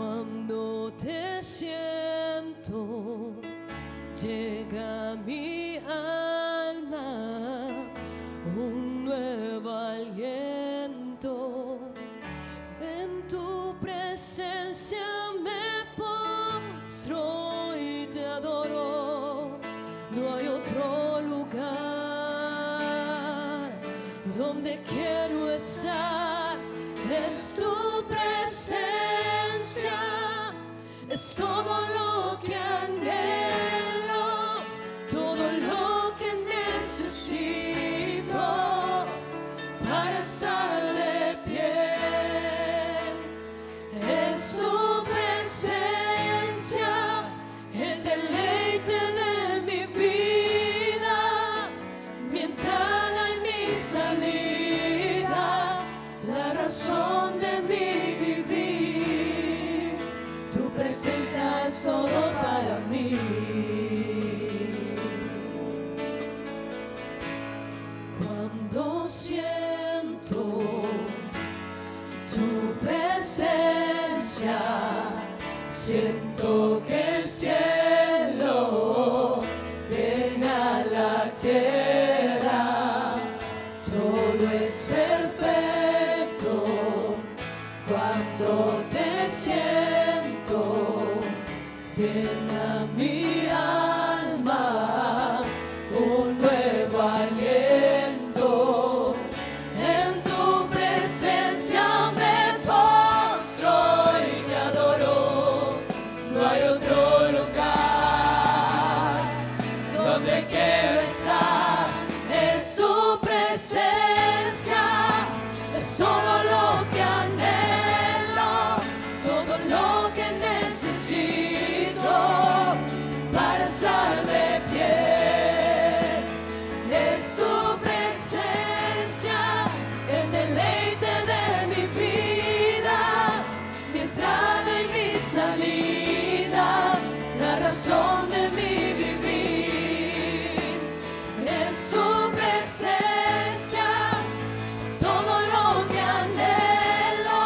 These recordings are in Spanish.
Cuando te siento, llega a mi alma un nuevo aliento. En tu presencia me postro y te adoro. No hay otro lugar donde quiero estar. Es tu presencia, es todo lo que anhelo, todo lo que necesito para estar de pie. Es tu presencia, el deleite de mi vida, mi entrada y mi salida, la razón de mi vivir. Tu presencia es todo para mí. Cuando siento tu presencia, siento que el cielo viene a la tierra. Todo es perfecto cuando te siento. Viene a mi alma un nuevo aliento. En tu presencia me postro y te adoro. No hay otro lugar donde quiero estar. Es tu presencia, es todo lo que anhelo, todo lo que necesito para estar de pie. Es tu presencia, el deleite de mi vida, mi entrada y mi salida, la razón de mi vivir. Es tu presencia, todo lo que anhelo,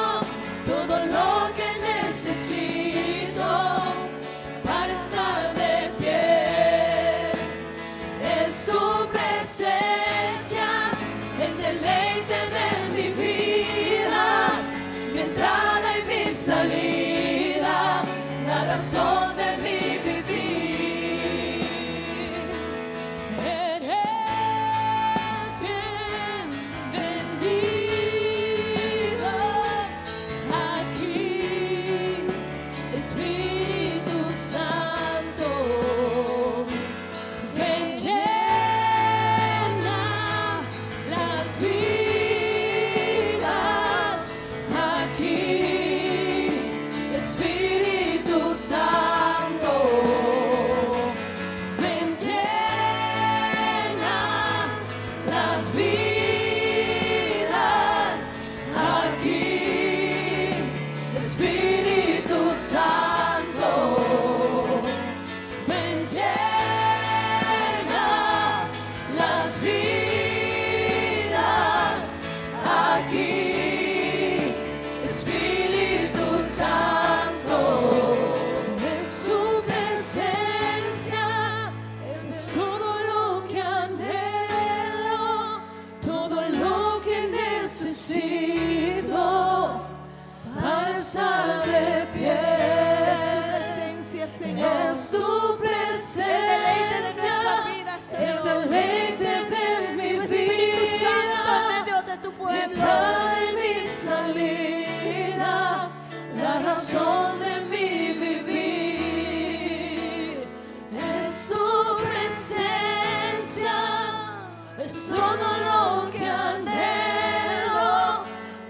todo lo que necesito para estar de pie. Es tu presencia, el deleite de mi vida, mi entrada y mi salida, la razón de mi vivir. Eres bienvenido aquí, Espíritu Santo. Ven, llena las vidas aquí, Espíritu Santo. Ven, llena las vidas aquí, Espíritu Santo. Ven, llena las vidas aquí, Espíritu Santo. En su presencia es todo lo que anhelo, todo lo que necesito para estar de pie. Es tu presencia, el deleite de mi vida, mi entrada y mi salida, la razón de mi vivir. Es tu presencia, es todo lo que anhelo,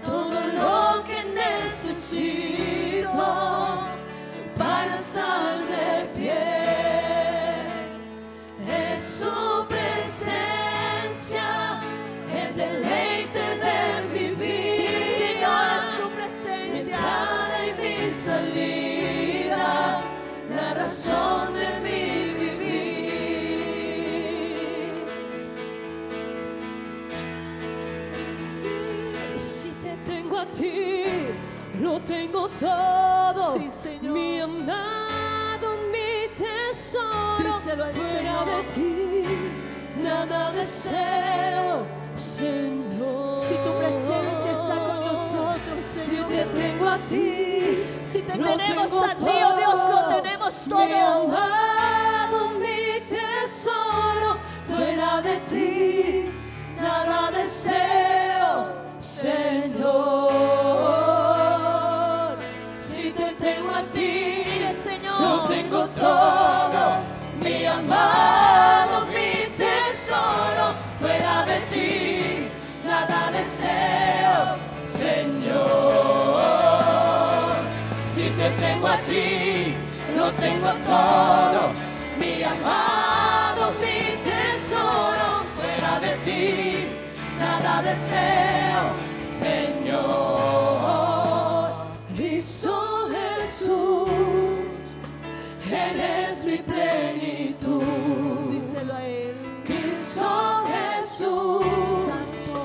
todo lo que necesito para estar de pie. tengo todo, Sí, Señor. mi amado, mi tesoro. Díselo al Fuera Señor. de ti, nada deseo, Señor. Si tu presencia está con nosotros, Si Señor. te tengo a ti, Si te lo tenemos tengo a ti, oh Dios, lo todo. tenemos Mi todo. amado, mi tesoro, fuera de ti, nada deseo, Señor. Si te tengo a ti, Señor. lo tengo todo. Mi amado, mi tesoro, fuera de ti, nada deseo, Señor. Si te tengo a ti, lo tengo todo. Mi amado, mi tesoro, fuera de ti, nada deseo, Señor. Cristo Jesús, eres mi plenitud. Díselo a Él. Cristo Jesús, Santo.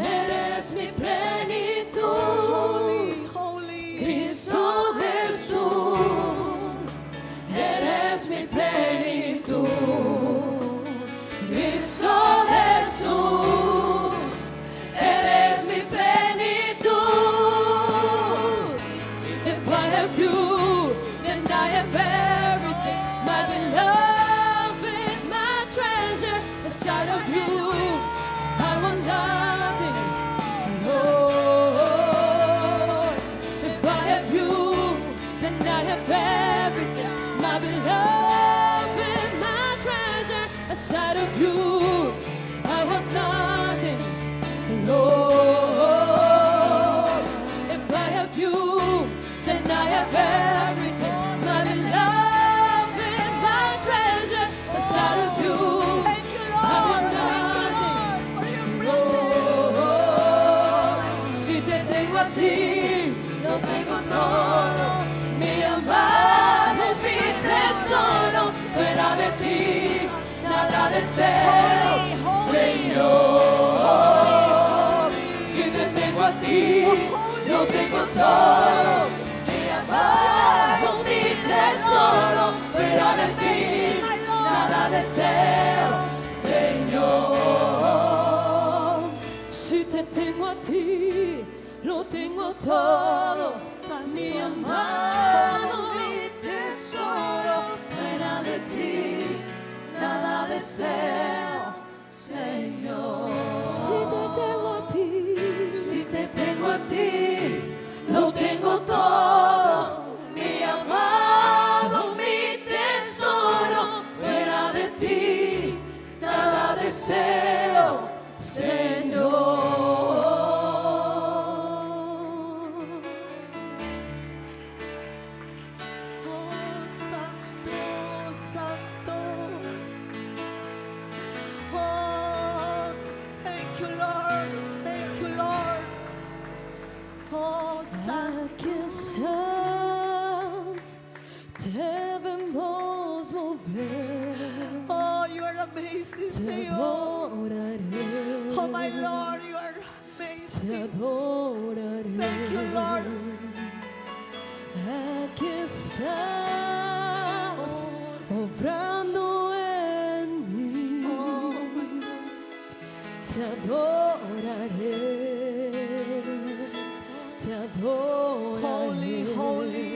eres mi plenitud. Holy, holy. Cristo Jesús, eres mi plenitud. Cristo Jesús, eres mi plenitud. If I have you, then I have everything. My beloved, my treasure. Aside of you, I want nothing. Lord, if I have you, then I have everything. My beloved, my treasure. Aside of you, I have nothing. Lord, if I have you, then I have everything. My beloved, my treasure. Aside of you, Thank you, I have Lord. nothing. For your presence. Lord, si te tengo a ti, lo tengo todo. Mi amado, mi tesoro, fuera de ti, nada deseo, Señor. Si te tengo a ti, lo tengo todo. Mi amado, mi tesoro, fuera de ti, nada deseo, Señor. Si te tengo a ti, lo tengo todo. Mi amado, mi tesoro, fuera de ti, nada deseo, Señor. Si te tengo a ti, si te tengo a ti, lo tengo todo. Mi amado, mi tesoro, fuera de ti, nada deseo, Señor. Oh, Santo, Santo. Oh, thank you, Lord. Thank you, Lord. Oh, Santo. Aquí estás, debemos mover, Oh, you are amazing, te Señor. adoraré. Oh, my Lord, you are Te amazing. adoraré. Thank you, Lord. Aquí estás, obrando en mí. Oh, Te adoraré. Te adoraré. Holy, holy.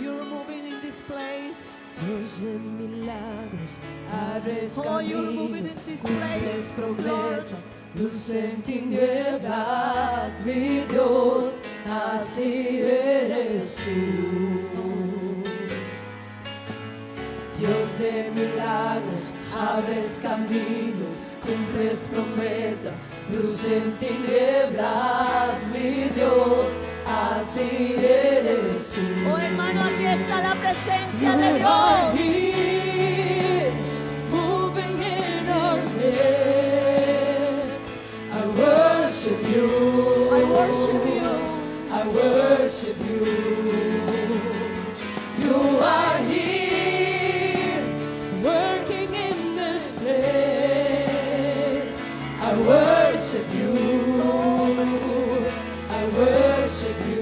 You're moving in this place. Dios de milagros, abres Oh, you're moving caminos, in this cumples place, promesas, luz en tinieblas, mi Dios, así eres tú. Dios de milagros, abres caminos, cumples promesas, luz en tinieblas, mi Dios, así eres tú. Oh, hermano, aquí está la presencia You de are Dios. here, moving in our midst. I worship you. I worship you. I worship you. You are here, working in this place. I worship you. I worship you.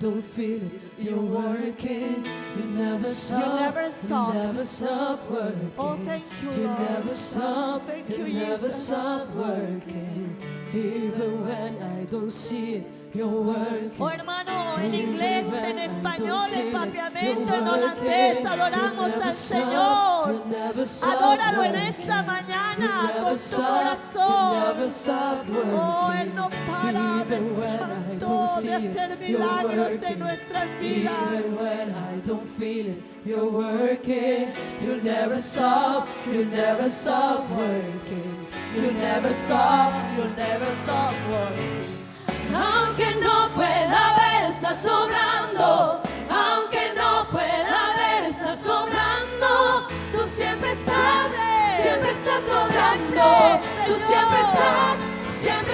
don't feel it, you're working. You never stop. never stop. You never stop working. Oh, thank you, You Lord. never stop. Thank You you, never Jesus. stop working. Even when I don't see it, you're working. Oh hermano, en inglés, en español, en papiamento, en holandés, adoramos al Señor. Adóralo en esta mañana con tu corazón. Oh, Él no para de santo, de hacer milagros en nuestras vidas. Even when I don't feel it, you're working. You never stop. You never stop working. You never stop. You never stop working. Aunque no pueda ver, estás sobrando. Aunque no pueda ver, estás sobrando. Tú siempre estás sobrando. Tú siempre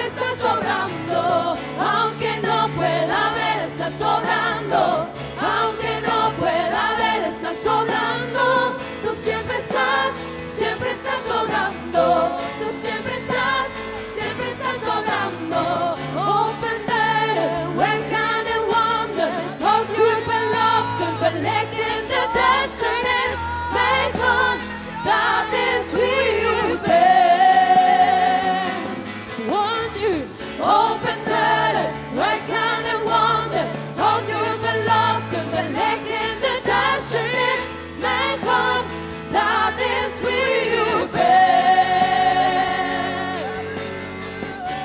estás sobrando. Aunque no pueda ver, estás sobrando. Aunque no pueda ver, estás sobrando. Tú siempre estás sobrando. Tú siempre estás sobrando. Open that, work down and wonder. All truth and love, cause collecting the destinies. Make one, that is we bend. Want you, open that, work down and wonder. All truth and love, cause collecting the destinies. Make one, that is we bend.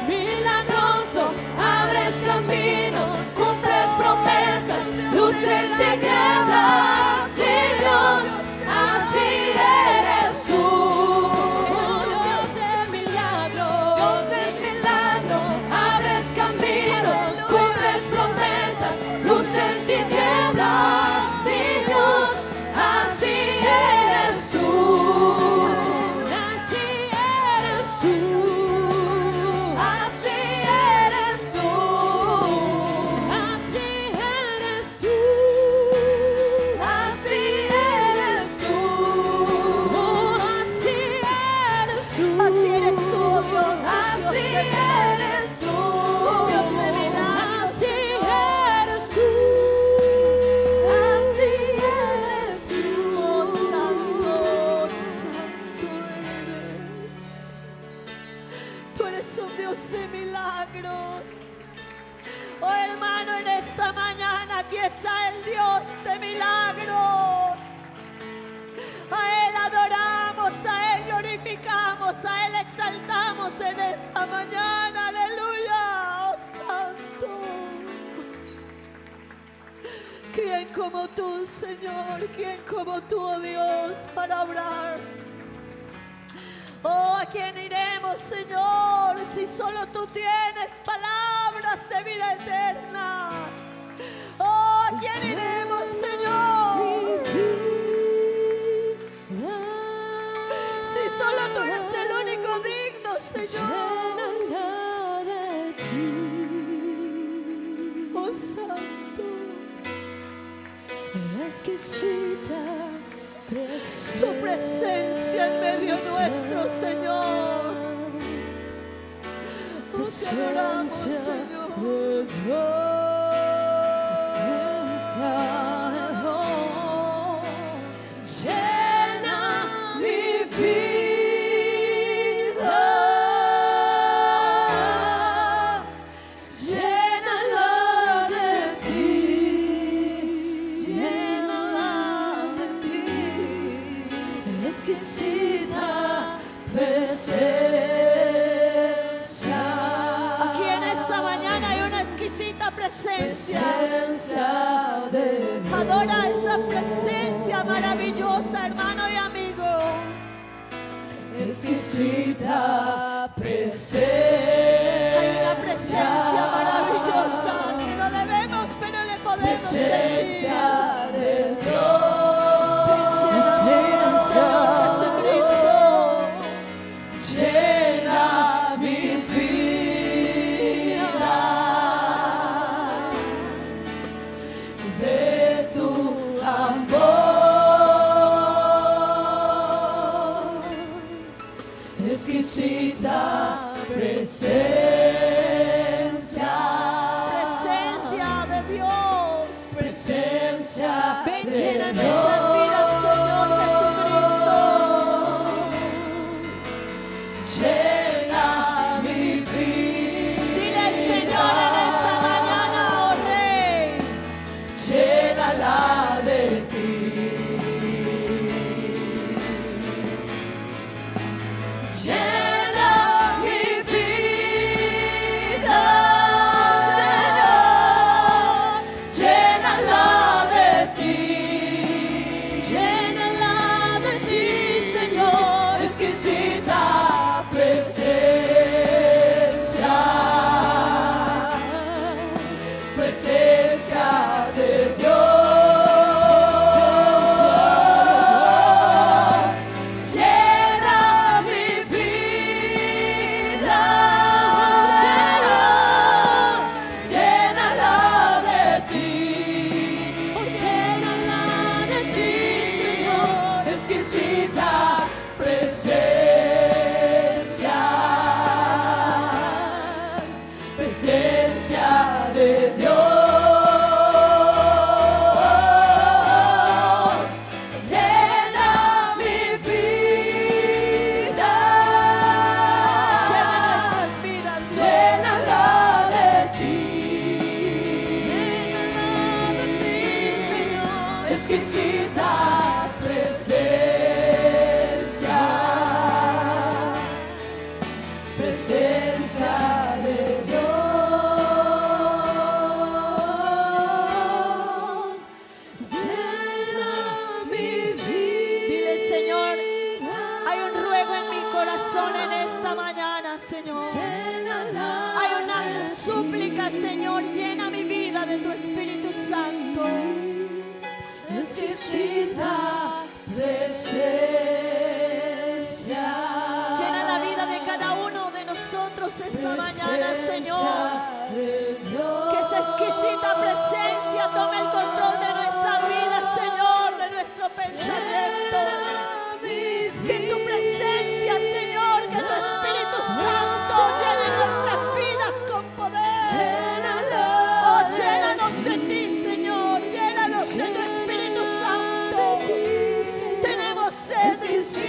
Milagroso, abres caminos, cumples promesas, luz en tinieblas, Dios, así eres tú. Dios de milagros, abres caminos, cumples promesas, luz en tinieblas, Dios, así eres tú. Así eres tú. Así eres tú, así eres tú, así eres tú, así eres tú, Así eres tú, oh Dios. así eres tú, Dios de milagros. así eres tú, así eres tú, Oh, santo, santo eres. Tú eres un Dios de milagros. Oh hermano, en esta mañana aquí está el Dios de milagros. A Él adoramos, a Él glorificamos, a Él exaltamos en esta mañana. Aleluya, oh santo. ¿Quién como tú, Señor? ¿Quién como tú, oh Dios, para obrar? Oh, ¿a quién iremos, Señor? Si solo tú tienes palabras de vida eterna. Oh, ¿a quién iremos, Señor? Si solo tú eres el único digno, Señor. Oh, Santo. Exquisita Tu presencia en medio nuestro, Señor. Oh, te adoramos, Señor. Llena mi vida, llénala de ti, llénala de ti, exquisita presencia. Aquí en esta mañana hay una exquisita presencia. De Dios. Adora esa presencia maravillosa, hermano y amigo. Exquisita presencia. Hay una presencia maravillosa que no le vemos, pero le podemos sentir. Presencia de Dios. Presencia de Jesucristo. Llena mi vida de tu amor. Exquisita presencia. Presencia de Dios. necesita presencia, presencia de Dios. Llena mi vida. Dile, Señor, hay un ruego en mi corazón en esta mañana, Señor. Hay una súplica, Señor, llena mi vida de tu Espíritu Santo. Necesita presencia. Llena la vida de cada uno de nosotros esta mañana, Señor. Que esa exquisita presencia tome el control de nuestra vida, Señor, de nuestro pensamiento. Que tu presencia, Señor, que tu Espíritu Santo llene nuestras vidas con poder. Oh, llénanos de ti, Señor. Llénanos de tu Espíritu Santo. Tenemos sed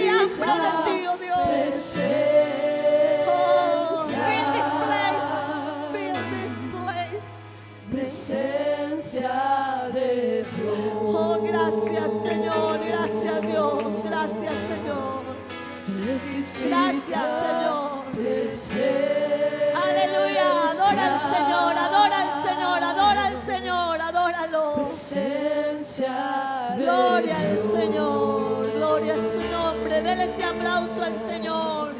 y hambre de ti, oh Dios. Oh, fill this place. Fill this place. Presencia de Dios. Oh, gracias, Señor. Gracias, Dios. Gracias, Señor. Gracias, Señor. Aleluya. Adora al Señor. Adora al Señor. Adora al Señor. Adóralo. Presencia de Gloria al Dios. Señor. Gloria a su nombre. Dele ese aplauso al Señor.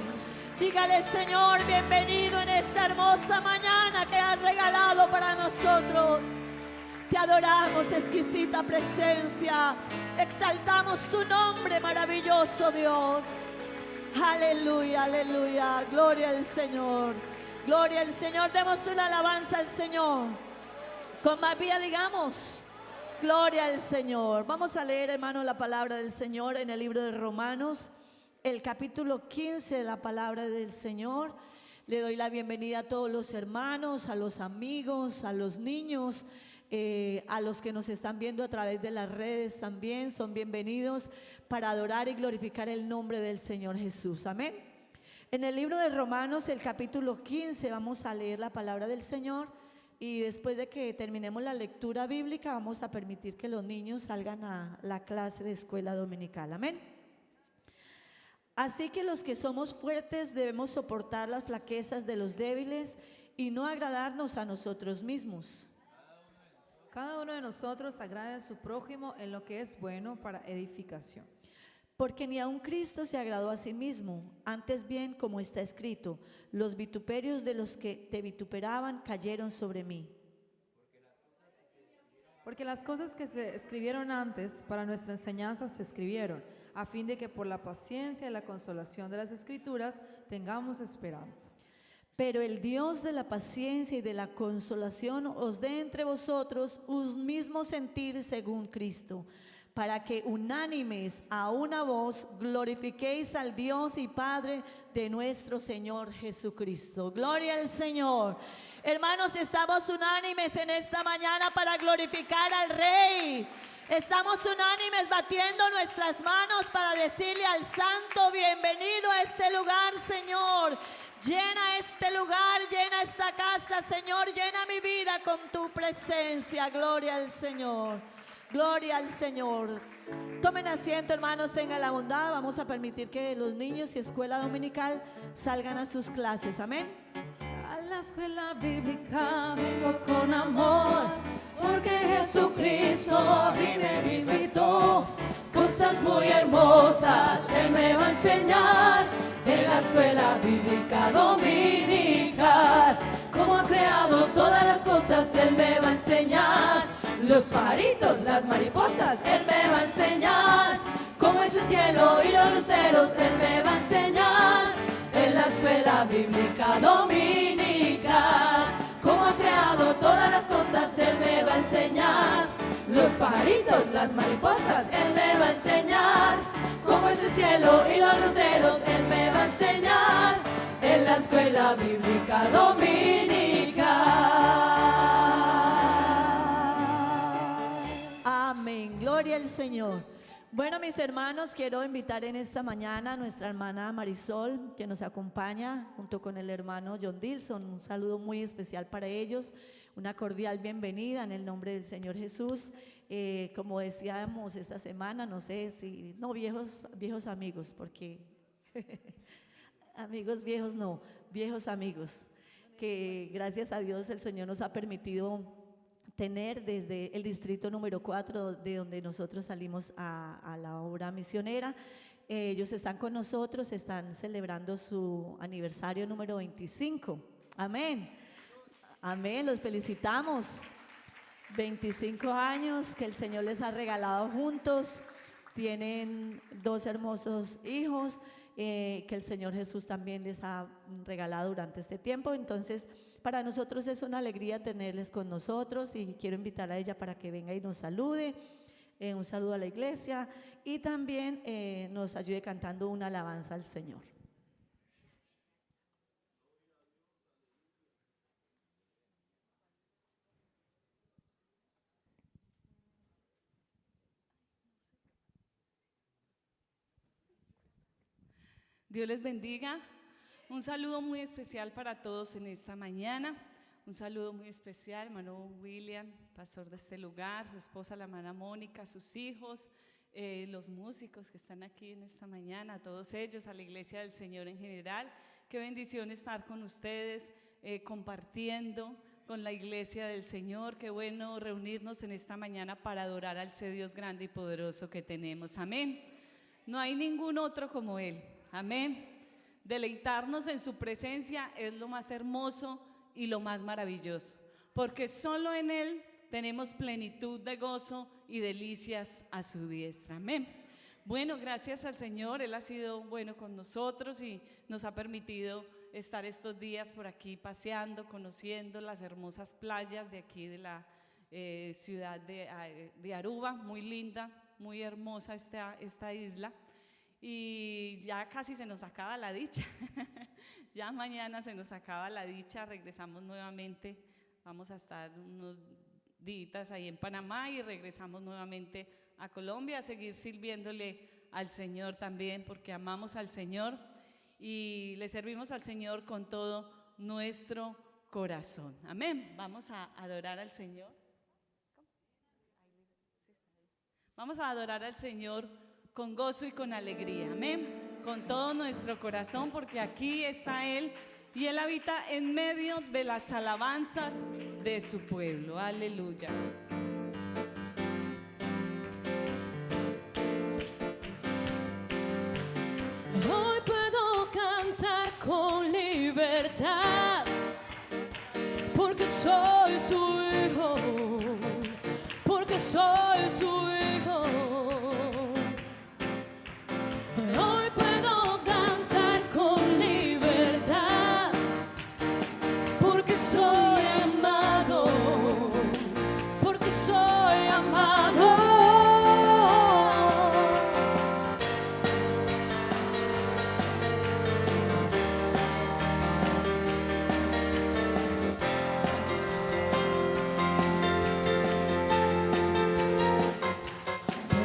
Dígale, Señor, bienvenido en esta hermosa mañana que has regalado para nosotros. Te adoramos, exquisita presencia. Exaltamos tu nombre, maravilloso Dios. Aleluya, aleluya. Gloria al Señor. Gloria al Señor. Demos una alabanza al Señor. Con más vida digamos, gloria al Señor. Vamos a leer, hermano, la palabra del Señor en el libro de Romanos, el capítulo 15 de la palabra del Señor. Le doy la bienvenida a todos los hermanos, a los amigos, a los niños, a los que nos están viendo a través de las redes también. Son bienvenidos para adorar y glorificar el nombre del Señor Jesús. Amén. En el libro de Romanos, el capítulo 15, vamos a leer la palabra del Señor. Y después de que terminemos la lectura bíblica, vamos a permitir que los niños salgan a la clase de escuela dominical. Amén. Así que los que somos fuertes debemos soportar las flaquezas de los débiles y no agradarnos a nosotros mismos. Cada uno de nosotros agrade a su prójimo en lo que es bueno para edificación. Porque ni aun Cristo se agradó a sí mismo, antes bien, como está escrito, los vituperios de los que te vituperaban cayeron sobre mí. Porque las cosas que se escribieron antes para nuestra enseñanza se escribieron, a fin de que por la paciencia y la consolación de las Escrituras tengamos esperanza. Pero el Dios de la paciencia y de la consolación os dé entre vosotros un mismo sentir según Cristo, para que unánimes a una voz glorifiquéis al Dios y Padre de nuestro Señor Jesucristo. Gloria al Señor. Hermanos, estamos unánimes en esta mañana para glorificar al Rey. Estamos unánimes batiendo nuestras manos para decirle al Santo, bienvenido a este lugar, Señor. Llena este lugar, llena esta casa, Señor. Llena mi vida con tu presencia. Gloria al Señor. Gloria al Señor. Tomen asiento, hermanos, tengan la bondad. Vamos a permitir que los niños y escuela dominical salgan a sus clases. Amén. A la escuela bíblica vengo con amor, porque Jesucristo vino y me invitó. Cosas muy hermosas Él me va a enseñar en la escuela bíblica dominical. Cómo ha creado todas las cosas Él me va a enseñar. Los pajaritos, las mariposas Él me va a enseñar. Cómo es el cielo y los luceros Él me va a enseñar en la escuela bíblica dominical. Cómo ha creado todas las cosas Él me va a enseñar. Los pajaritos, las mariposas Él me va a enseñar. Cómo es el cielo y los luceros Él me va a enseñar en la escuela bíblica dominical. Amén. Gloria al Señor. Bueno, mis hermanos, quiero invitar en esta mañana a nuestra hermana Marisol, que nos acompaña junto con el hermano John Dilson. Un saludo muy especial para ellos, una cordial bienvenida en el nombre del Señor Jesús. Como decíamos esta semana, no sé si, no, viejos amigos, porque amigos viejos no, viejos amigos, que gracias a Dios el Señor nos ha permitido tener desde el distrito número 4, de donde nosotros salimos a la obra misionera. Ellos están con nosotros, están celebrando su aniversario número 25. Amén. Amén, los felicitamos. 25 años que el Señor les ha regalado juntos. Tienen 2 hermosos hijos que el Señor Jesús también les ha regalado durante este tiempo. Entonces, para nosotros es una alegría tenerles con nosotros y quiero invitar a ella para que venga y nos salude. Un saludo a la iglesia y también nos ayude cantando una alabanza al Señor. Dios les bendiga. Un saludo muy especial para todos en esta mañana. Un saludo muy especial, hermano William, pastor de este lugar, su esposa, la hermana Mónica, sus hijos, los músicos que están aquí en esta mañana, a todos ellos, a la iglesia del Señor en general. Qué bendición estar con ustedes, compartiendo con la iglesia del Señor. Qué bueno reunirnos en esta mañana para adorar al ese Dios grande y poderoso que tenemos. Amén. No hay ningún otro como Él. Amén. Deleitarnos en su presencia es lo más hermoso y lo más maravilloso, porque solo en Él tenemos plenitud de gozo y delicias a su diestra. Amén. Bueno, gracias al Señor, Él ha sido bueno con nosotros y nos ha permitido estar estos días por aquí paseando, conociendo las hermosas playas de aquí de la ciudad de Aruba. Muy linda, muy hermosa esta isla. Y ya casi se nos acaba la dicha. Ya mañana se nos acaba la dicha, regresamos nuevamente, vamos a estar unos días ahí en Panamá y regresamos nuevamente a Colombia a seguir sirviéndole al Señor también, porque amamos al Señor y le servimos al Señor con todo nuestro corazón. Amén. Vamos a adorar al Señor. Vamos a adorar al Señor con gozo y con alegría, amén, con todo nuestro corazón, porque aquí está Él y Él habita en medio de las alabanzas de su pueblo. Aleluya. Hoy puedo cantar con libertad, porque soy su hijo, porque soy su hijo. Hoy puedo cantar con libertad, porque soy amado, porque soy amado.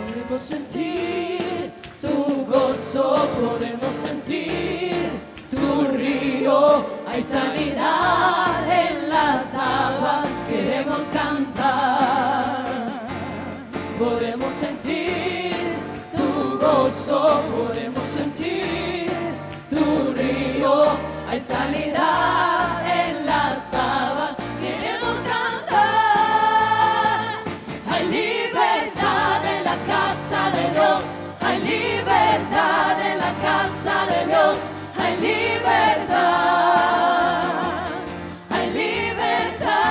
Podemos sentir tu gozo, podemos sentir tu río, hay sanidad en las aguas, queremos cantar. Podemos sentir tu gozo, podemos sentir tu río, hay sanidad en las aguas, queremos cantar. Hay libertad en la casa de Dios, hay libertad en la casa de Dios, hay libertad, hay libertad,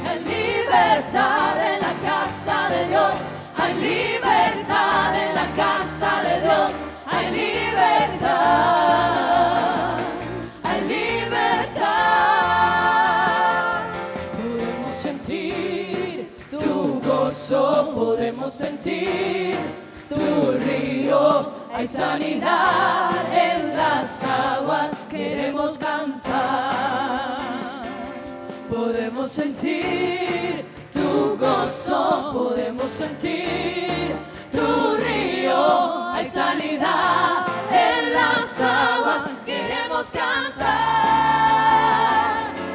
hay libertad en la casa de Dios, hay libertad en la casa de Dios, hay libertad, hay libertad. Podemos sentir tu gozo, podemos sentir tu río, hay sanidad en las aguas, queremos cantar. Podemos sentir tu tu gozo podemos sentir, tu río, hay sanidad en las aguas, queremos cantar.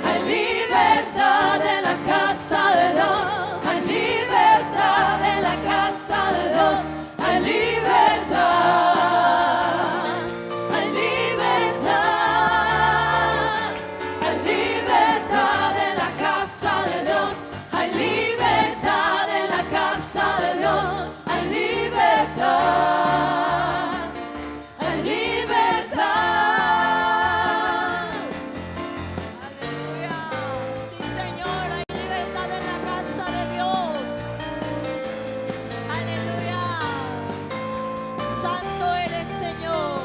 Hay libertad en la casa de Dios, hay libertad en la casa de Dios, hay libertad, hay libertad, hay libertad en la casa de Dios, hay libertad en la casa de Dios, hay libertad, hay libertad. Aleluya. Sí, Señor, hay libertad en la casa de Dios. Aleluya. Santo eres, Señor.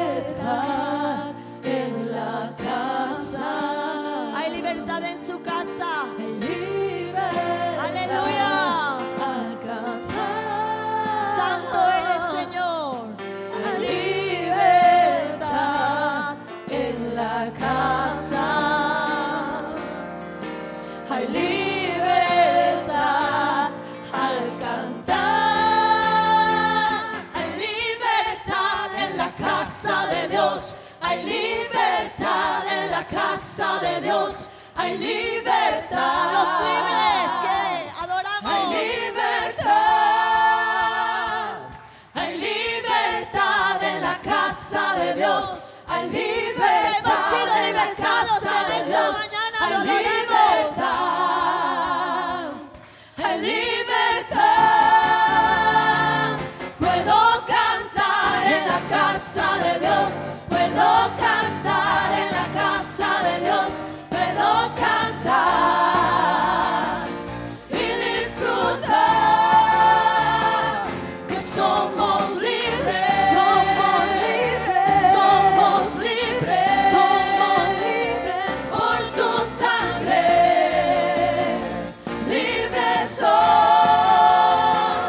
Libertad en la casa. Hay libertad en su casa. Libertad. Aleluya. Al cantar. Santo eres, Señor. Hay libertad en la casa. Hay libertad al cantar. Hay libertad en la casa de Dios. Hay libertad en la casa de Dios. Hay libertad. Los libres que adoramos. Hay libertad. Hay libertad en la casa de Dios. Hay libertad en la casa de Dios. Hay libertad. Hay libertad. Puedo cantar en la casa de Dios. Puedo cantar en la casa de Dios. Puedo cantar y disfrutar que somos libres, somos libres, somos libres, somos libres por su sangre. Libres son,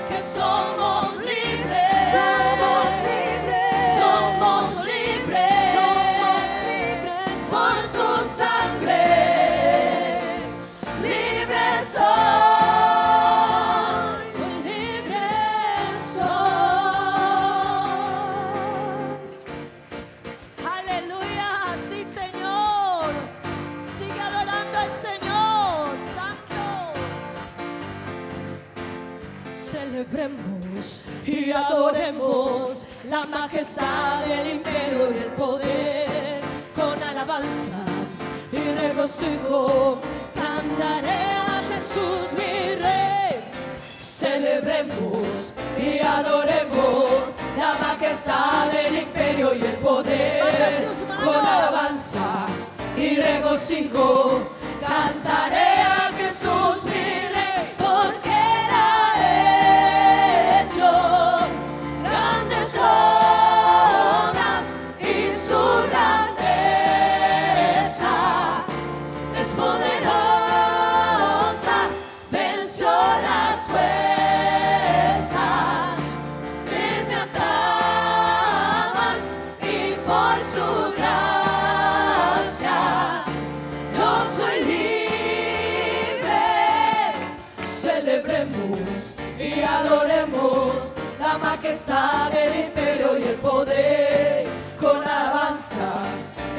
que somos libres, somos libres, somos libres, somos libres por su sangre. Libres son, libres son. Aleluya, sí, Señor. Sigue adorando al Señor, Santo. Celebremos y adoremos la majestad del imperio y el poder. Con alabanza y regocijo cantaré a Jesús mi Rey. Celebremos y adoremos la majestad del imperio y el poder. Con alabanza y regocijo cantaré a Jesús mi Rey, porque Él ha hecho grandes obras y su grandeza es poderosa, venció las fuerzas que me ataban y por su gracia yo soy libre. Celebremos y adoremos la majestad del imperio y el poder. Con alabanza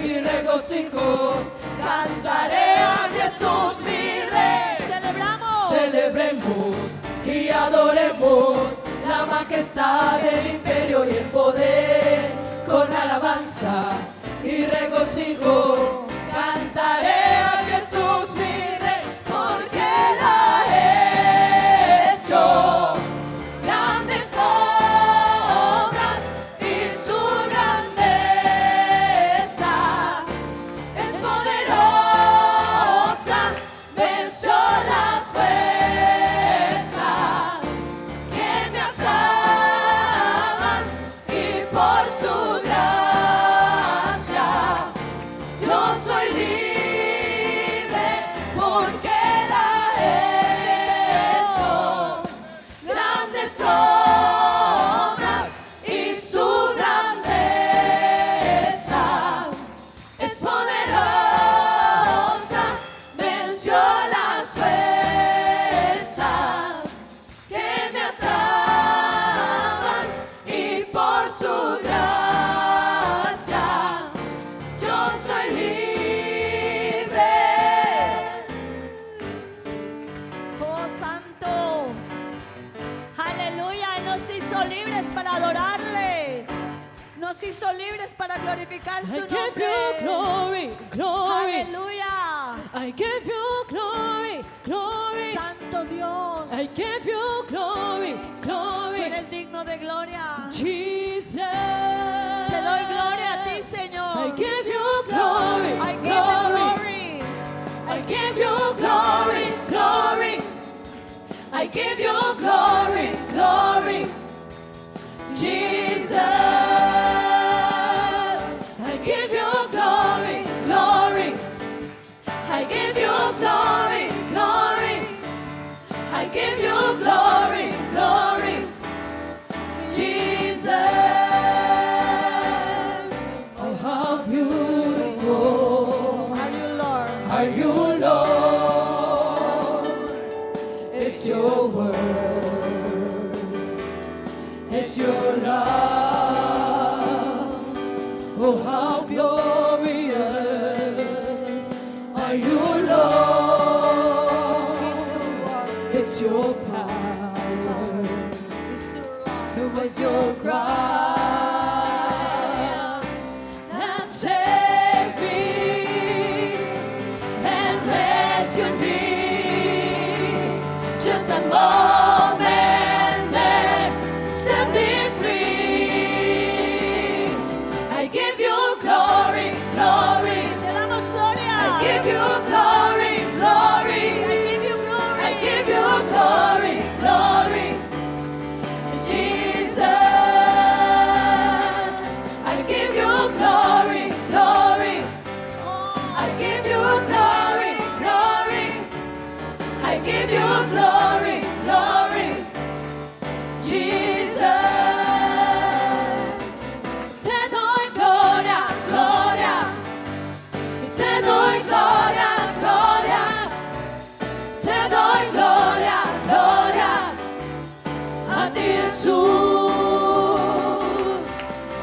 y regocijo cantaré a Jesús mi Rey. Celebramos. Celebremos y adoremos la majestad del imperio y el poder. Con alabanza y regocijo cantaré a Jesús mi Rey, porque Él ha hecho grandes obras y su grandeza es poderosa, venció las fuerzas que me ataban y por su gracia yo soy libre, porque Él ha hecho grandes obras y su grandeza es poderosa. libres para adorarle. Nos hizo libres para glorificar su I give you nombre. glory, glory. Aleluya. I give you glory, glory. Santo Dios. I give you glory, Tú glory. eres digno de gloria. Jesus. Te doy gloria a ti, Señor. I give you glory, I give you glory. glory. I give you glory, glory. I give you glory, glory. Jesus. I give you glory, glory. I give you glory, glory. I give you glory, glory. Jesus. Oh, how beautiful Are you Lord? are you, Lord? It's your words, it's your love. Oh, how glorious are you, Lord? It's your power, it was your cry that saved me and rescued me. Just a moment that set me free. I give you glory, glory. Te damos gloria. I give you glory, glory. I give you glory. I give you glory, glory. Jesus, I give you glory, glory. I give you glory, glory. I give you glory, glory. Jesus, te doy gloria, gloria. Te doy gloria, gloria. Te doy gloria, gloria. A ti, Jesús.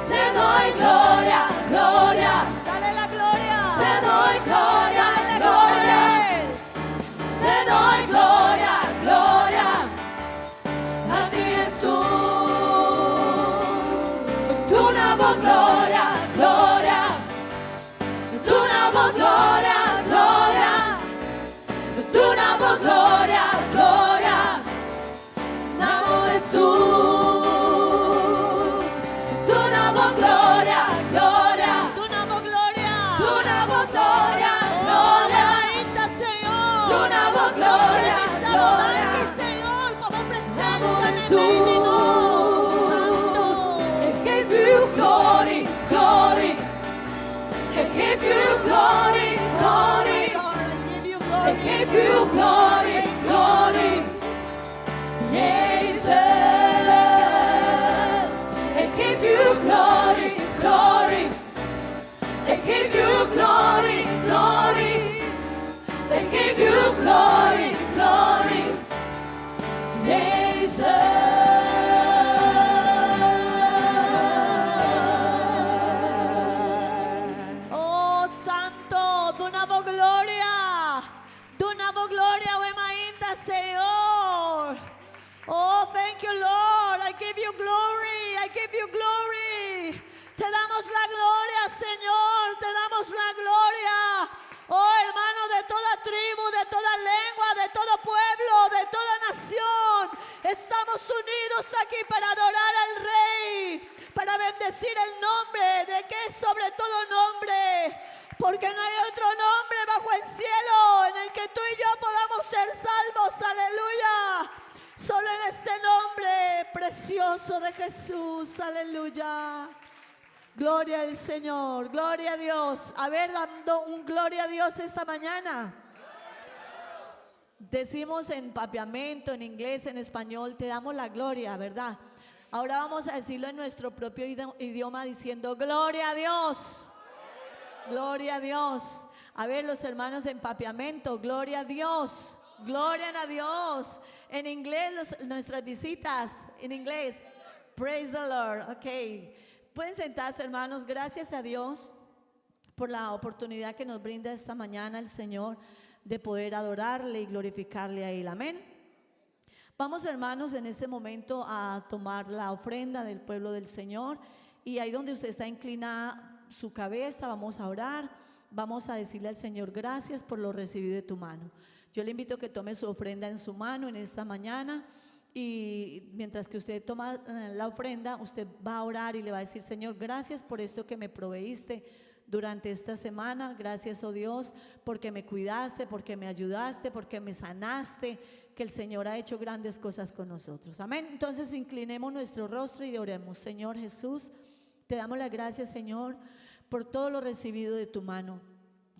Te doy gloria, gloria. Dale la gloria. Te doy gloria, Dale gloria. Te doy gloria, gloria. A ti, Jesús. Tu nuevo gloria, gloria. Tu nuevo gloria, gloria. Tu nuevo gloria, gloria. Nuevo Jesús. Tu nuevo gloria, gloria. Tu nuevo gloria. Tu nuevo gloria, gloria. Ahorita, Señor. Tu nuevo gloria, Necesitamos gloria. aquí, Señor, como presencia Nuevo en el Jesús. I give you glory, glory. I give you glory, glory. I give you glory, glory. Jesus, I give you glory, glory. I give you glory, glory. I give you glory, glory. Jesus. Oh, Santo, donavo gloria. Donavo gloria, Wemainta, Señor. Oh, thank you, Lord. I give you glory. I give you glory. Te damos la gloria, Señor. Te damos la gloria. Oh, hermano, de toda tribu, de toda lengua, de todo pueblo, de toda nación. Estamos unidos aquí para adorar al Rey, para bendecir el nombre de que es sobre todo nombre. Porque no hay otro nombre bajo el cielo en el que tú y yo podamos ser salvos. Aleluya. Solo en este nombre precioso de Jesús. Aleluya. Gloria al Señor. Gloria a Dios. A ver, dando un gloria a Dios esta mañana. Decimos en papiamento, en inglés, en español, te damos la gloria, ¿verdad? Ahora vamos a decirlo en nuestro propio idioma diciendo gloria a Dios. Gloria a Dios. A ver, los hermanos en papiamento, gloria a Dios. Gloria a Dios. En inglés, nuestras visitas, en inglés, praise the Lord. Ok. Pueden sentarse, hermanos. Gracias a Dios por la oportunidad que nos brinda esta mañana el Señor de poder adorarle y glorificarle a Él. Amén. Vamos, hermanos, en este momento a tomar la ofrenda del pueblo del Señor, y ahí donde usted está inclinada su cabeza, vamos a orar, vamos a decirle al Señor: gracias por lo recibido de tu mano. Yo le invito a que tome su ofrenda en su mano en esta mañana, y mientras que usted toma la ofrenda, usted va a orar y le va a decir: Señor, gracias por esto que me proveíste durante esta semana. Gracias, oh Dios, porque me cuidaste, porque me ayudaste, porque me sanaste, que el Señor ha hecho grandes cosas con nosotros. Amén. Entonces inclinemos nuestro rostro y oremos. Señor Jesús, te damos las gracias, Señor, por todo lo recibido de tu mano.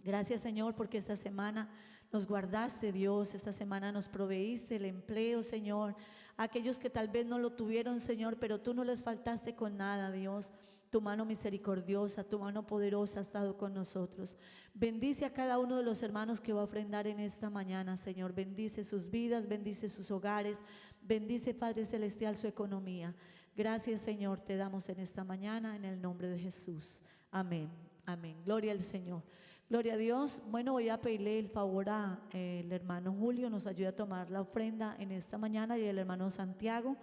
Gracias, Señor, porque esta semana nos guardaste, Dios. Esta semana nos proveíste el empleo, Señor. Aquellos que tal vez no lo tuvieron, Señor, pero tú no les faltaste con nada, Dios. Tu mano misericordiosa, tu mano poderosa ha estado con nosotros. Bendice a cada uno de los hermanos que va a ofrendar en esta mañana, Señor. Bendice sus vidas, bendice sus hogares, bendice, Padre Celestial, su economía. Gracias, Señor, te damos en esta mañana en el nombre de Jesús. Amén, amén. Gloria al Señor. Gloria a Dios. Bueno, voy a pedirle el favor a el hermano Julio, nos ayuda a tomar la ofrenda en esta mañana, y el hermano Santiago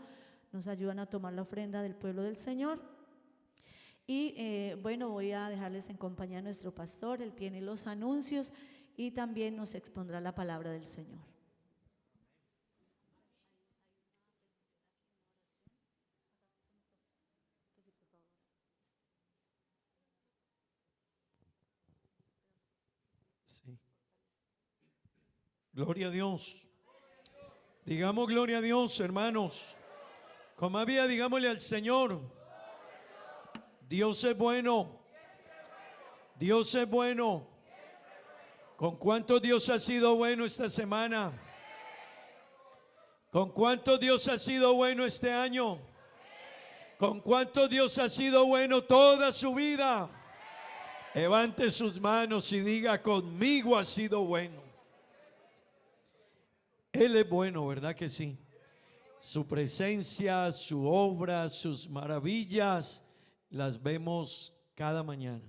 nos ayudan a tomar la ofrenda del pueblo del Señor. Y bueno, voy a dejarles en compañía a nuestro pastor. Él tiene los anuncios y también nos expondrá la palabra del Señor. Sí. Gloria a Dios. Digamos gloria a Dios, hermanos. Como había, digámosle al Señor: Dios es bueno. Dios es bueno. ¿Con cuántos Dios ha sido bueno esta semana? ¿Con cuántos Dios ha sido bueno este año? ¿Con cuántos Dios ha sido bueno toda su vida? Levante sus manos y diga: conmigo ha sido bueno. Él es bueno, ¿verdad que sí? Su presencia, su obra, sus maravillas las vemos cada mañana.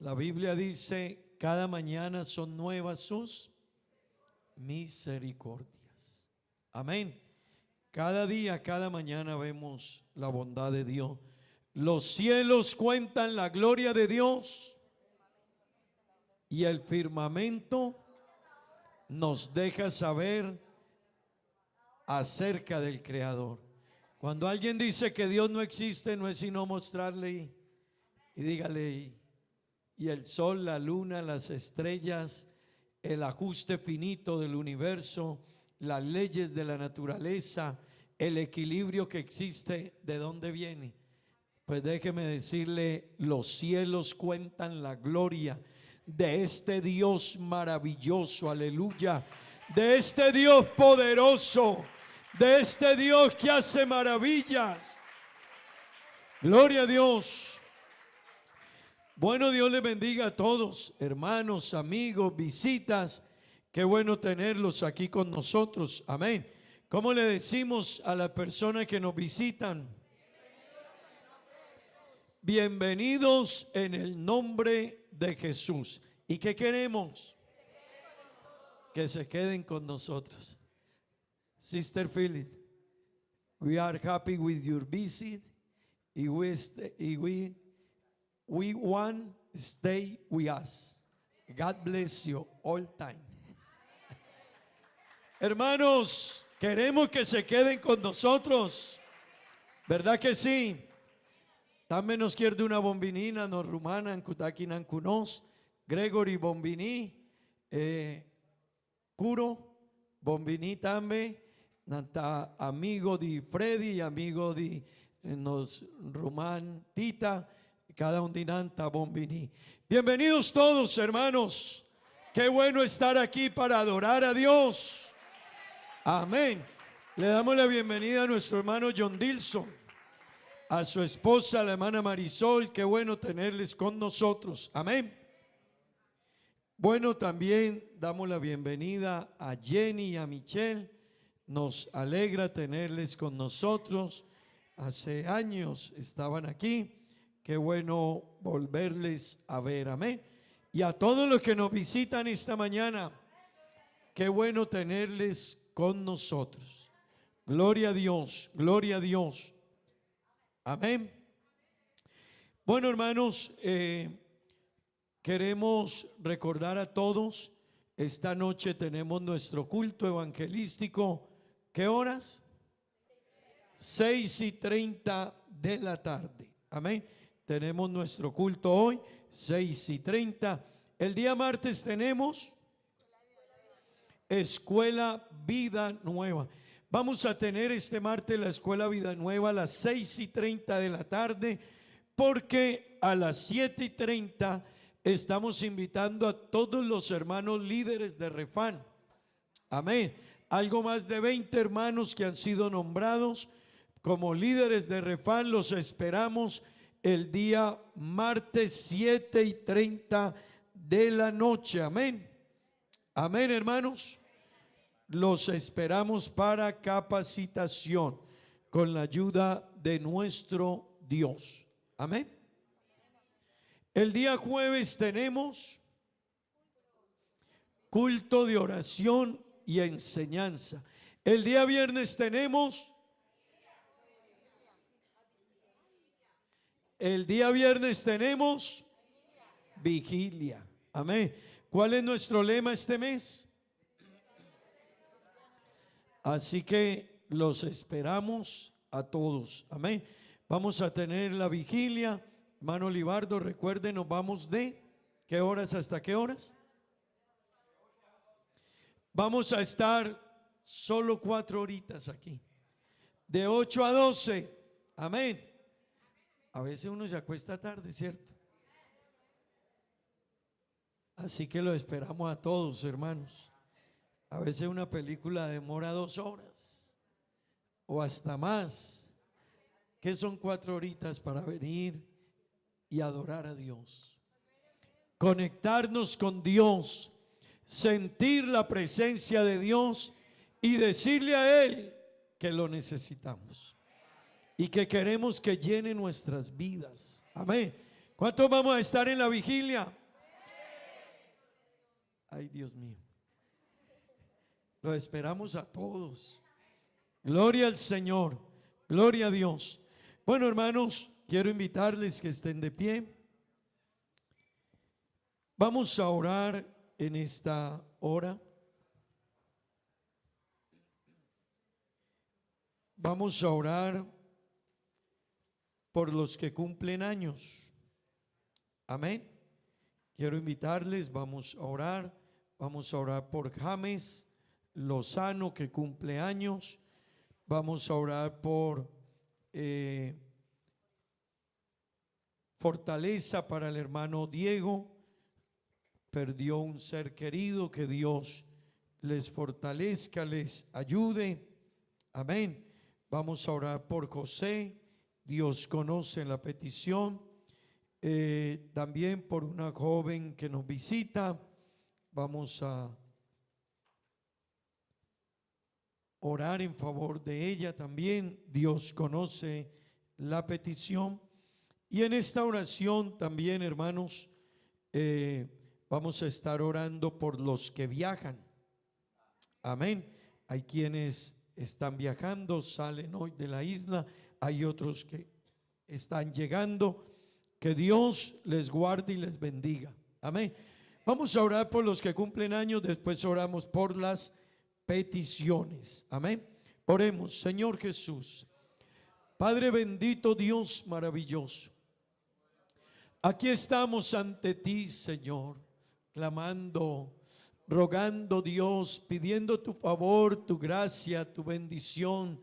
La Biblia dice: cada mañana son nuevas sus misericordias. Amén. Cada día, cada mañana vemos la bondad de Dios. Los cielos cuentan la gloria de Dios, y el firmamento nos deja saber acerca del Creador. Cuando alguien dice que Dios no existe, no es sino mostrarle y dígale: y el sol, la luna, las estrellas, el ajuste finito del universo, las leyes de la naturaleza, el equilibrio que existe, ¿de dónde viene? Pues déjeme decirle: los cielos cuentan la gloria de este Dios maravilloso, aleluya, de este Dios poderoso, de este Dios que hace maravillas. Gloria a Dios. Bueno, Dios les bendiga a todos, hermanos, amigos, visitas. Qué bueno tenerlos aquí con nosotros. Amén. ¿Cómo le decimos a las personas que nos visitan? Bienvenidos en el nombre de Jesús. ¿Y qué queremos? Que se queden con nosotros. Sister Phyllis, we are happy with your visit, and we want to stay with us. God bless you all time. Hermanos, queremos que se queden con nosotros, ¿verdad que sí? También nos quiere una bombinina, nos rumana, en Kutakinan Kunos, Gregory Bombini, Curo, Bombini también. Nanta amigo di Freddy, amigo di nos Román Tita, cada un dinanta bombini. Bienvenidos todos, hermanos. Qué bueno estar aquí para adorar a Dios. Amén. Le damos la bienvenida a nuestro hermano John Dilson, a su esposa, la hermana Marisol. Qué bueno tenerles con nosotros. Amén. Bueno, también damos la bienvenida a Jenny y a Michelle. Nos alegra tenerles con nosotros. Hace años estaban aquí. Qué bueno volverles a ver. Amén. Y a todos los que nos visitan esta mañana, qué bueno tenerles con nosotros. Gloria a Dios, gloria a Dios. Amén. Bueno, hermanos, queremos recordar a todos, esta noche tenemos nuestro culto evangelístico. ¿Qué horas? 6:30 de la tarde. Amén. Tenemos nuestro culto hoy, 6:30. El día martes tenemos Escuela Vida Nueva. Vamos a tener este martes la Escuela Vida Nueva a las 6:30 de la tarde, porque a las 7:30 estamos invitando a todos los hermanos líderes de Refán. Amén. Algo más de 20 hermanos que han sido nombrados como líderes de Refán. Los esperamos el día martes 7:30 de la noche. Amén. Amén, hermanos. Los esperamos para capacitación con la ayuda de nuestro Dios. Amén. El día jueves tenemos culto de oración y enseñanza. El día viernes tenemos vigilia. Amén. ¿Cuál es nuestro lema este mes? Así que los esperamos a todos. Amén. Vamos a tener la vigilia. Hermano Libardo, recuerden, nos vamos de ¿qué horas hasta qué horas? Vamos a estar solo 4 horitas aquí, de 8 a 12. Amén. A veces uno se acuesta tarde, ¿cierto? Así que lo esperamos a todos, hermanos. A veces una película demora 2 horas o hasta más. ¿Qué son 4 horitas para venir y adorar a Dios? Conectarnos con Dios, sentir la presencia de Dios y decirle a Él que lo necesitamos y que queremos que llene nuestras vidas. Amén. ¿Cuántos vamos a estar en la vigilia? Ay, Dios mío. Lo esperamos a todos. Gloria al Señor. Gloria a Dios. Bueno, hermanos, quiero invitarles que estén de pie. Vamos a orar en esta hora. Vamos a orar por los que cumplen años. Amén. Quiero invitarles, vamos a orar. Vamos a orar por James Lozano, que cumple años. Vamos a orar por fortaleza para el hermano Diego. Perdió un ser querido, que Dios les fortalezca, les ayude. Amén. Vamos a orar por José. Dios conoce la petición. También por una joven que nos visita. Vamos a orar en favor de ella también. Dios conoce la petición. Y en esta oración también, hermanos, vamos a estar orando por los que viajan. Amén. Hay quienes están viajando, salen hoy de la isla. Hay otros que están llegando. Que Dios les guarde y les bendiga. Amén. Vamos a orar por los que cumplen años. Después oramos por las peticiones. Amén. Oremos. Señor Jesús, Padre bendito, Dios maravilloso, aquí estamos ante ti, Señor, clamando, rogando, Dios, pidiendo tu favor, tu gracia, tu bendición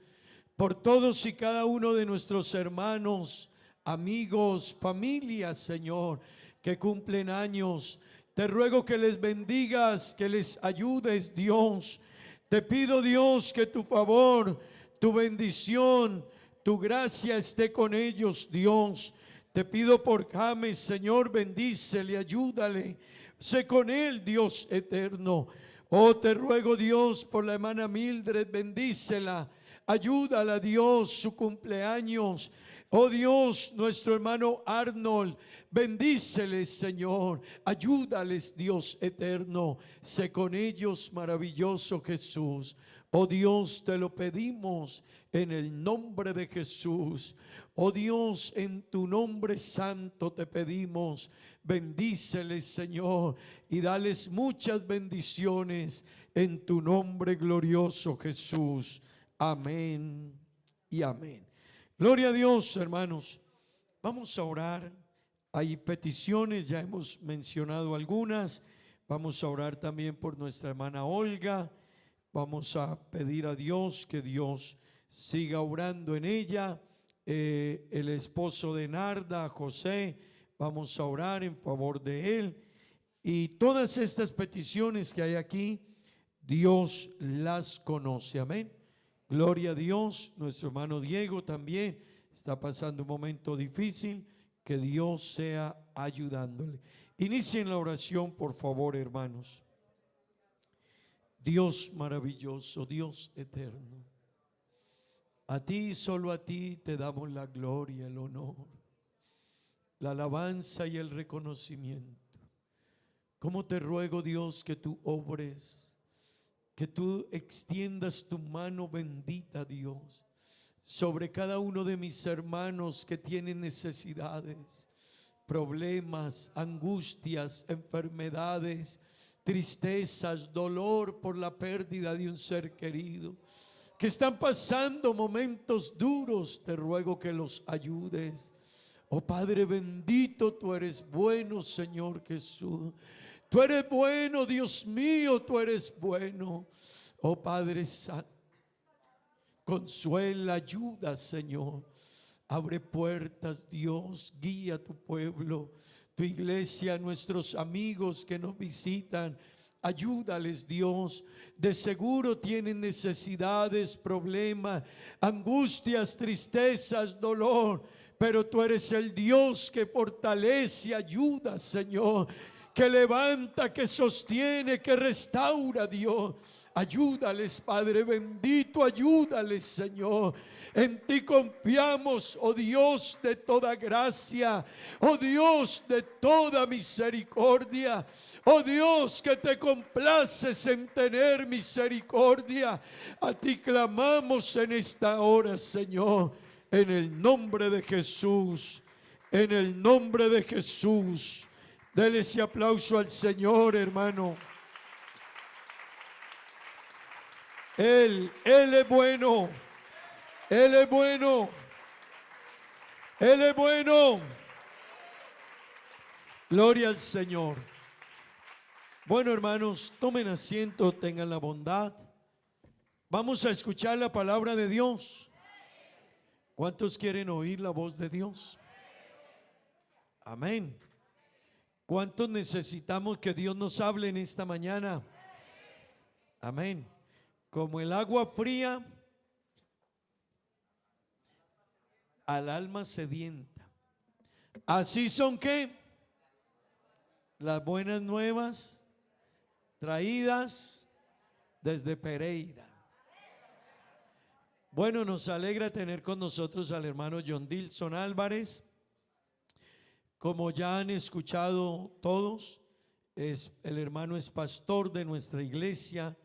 por todos y cada uno de nuestros hermanos, amigos, familias, Señor, que cumplen años. Te ruego que les bendigas, que les ayudes, Dios. Te pido, Dios, que tu favor, tu bendición, tu gracia esté con ellos, Dios. Te pido por James, Señor, bendícele, ayúdale. Sé con él, Dios eterno. Oh, te ruego, Dios, por la hermana Mildred, bendícela. Ayúdala, Dios, su cumpleaños. Oh Dios, nuestro hermano Arnold, bendíceles, Señor. Ayúdales, Dios eterno. Sé con ellos, maravilloso Jesús. Oh Dios, te lo pedimos en el nombre de Jesús. Oh Dios, en tu nombre santo te pedimos. Bendíceles, Señor, y dales muchas bendiciones en tu nombre glorioso, Jesús. Amén y amén. Gloria a Dios, hermanos. Vamos a orar. Hay peticiones, ya hemos mencionado algunas. Vamos a orar también por nuestra hermana Olga. Vamos a pedir a Dios que Dios siga orando en ella. El esposo de Narda, José, vamos a orar en favor de él. Y todas estas peticiones que hay aquí, Dios las conoce. Amén. Gloria a Dios. Nuestro hermano Diego también está pasando un momento difícil. Que Dios sea ayudándole. Inicien la oración, por favor, hermanos. Dios maravilloso, Dios eterno, a ti, solo a ti te damos la gloria, el honor, la alabanza y el reconocimiento. Cómo te ruego, Dios, que tú obres, que tú extiendas tu mano bendita, Dios, sobre cada uno de mis hermanos que tienen necesidades, problemas, angustias, enfermedades, tristezas, dolor por la pérdida de un ser querido, que están pasando momentos duros. Te ruego que los ayudes. Oh Padre bendito, tú eres bueno, Señor Jesús. Tú eres bueno, Dios mío, tú eres bueno. Oh Padre Santo, consuela, ayuda, Señor. Abre puertas, Dios, guía a tu pueblo, tu iglesia, nuestros amigos que nos visitan. Ayúdales, Dios. De seguro tienen necesidades, problemas, angustias, tristezas, dolor. Pero tú eres el Dios que fortalece, ayuda, Señor, que levanta, que sostiene, que restaura, Dios. Ayúdales, Padre bendito, ayúdales, Señor. En ti confiamos, oh Dios de toda gracia, oh Dios de toda misericordia, oh Dios que te complaces en tener misericordia. A ti clamamos en esta hora, Señor, en el nombre de Jesús, en el nombre de Jesús. Dele ese aplauso al Señor, hermano. Él es bueno. Él es bueno. Él es bueno. Gloria al Señor. Bueno, hermanos, tomen asiento, tengan la bondad. Vamos a escuchar la palabra de Dios. ¿Cuántos quieren oír la voz de Dios? Amén. ¿Cuántos necesitamos que Dios nos hable en esta mañana? Amén. Como el agua fría al alma sedienta, así son que las buenas nuevas traídas desde Pereira. Bueno, nos alegra tener con nosotros al hermano John Dilson Álvarez. Como ya han escuchado todos, el hermano es pastor de nuestra iglesia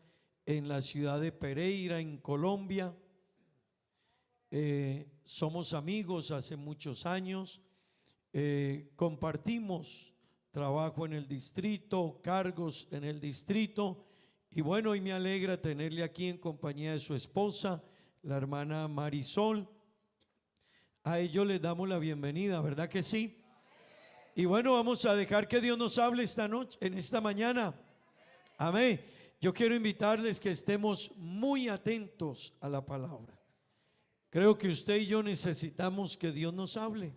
en la ciudad de Pereira, en Colombia. Somos amigos hace muchos años. Compartimos trabajo en el distrito, cargos en el distrito. Y bueno, hoy me alegra tenerle aquí en compañía de su esposa, la hermana Marisol. A ellos les damos la bienvenida, ¿verdad que sí? Y bueno, vamos a dejar que Dios nos hable esta noche, en esta mañana. Amén. Yo quiero invitarles que estemos muy atentos a la palabra. Creo que usted y yo necesitamos que Dios nos hable.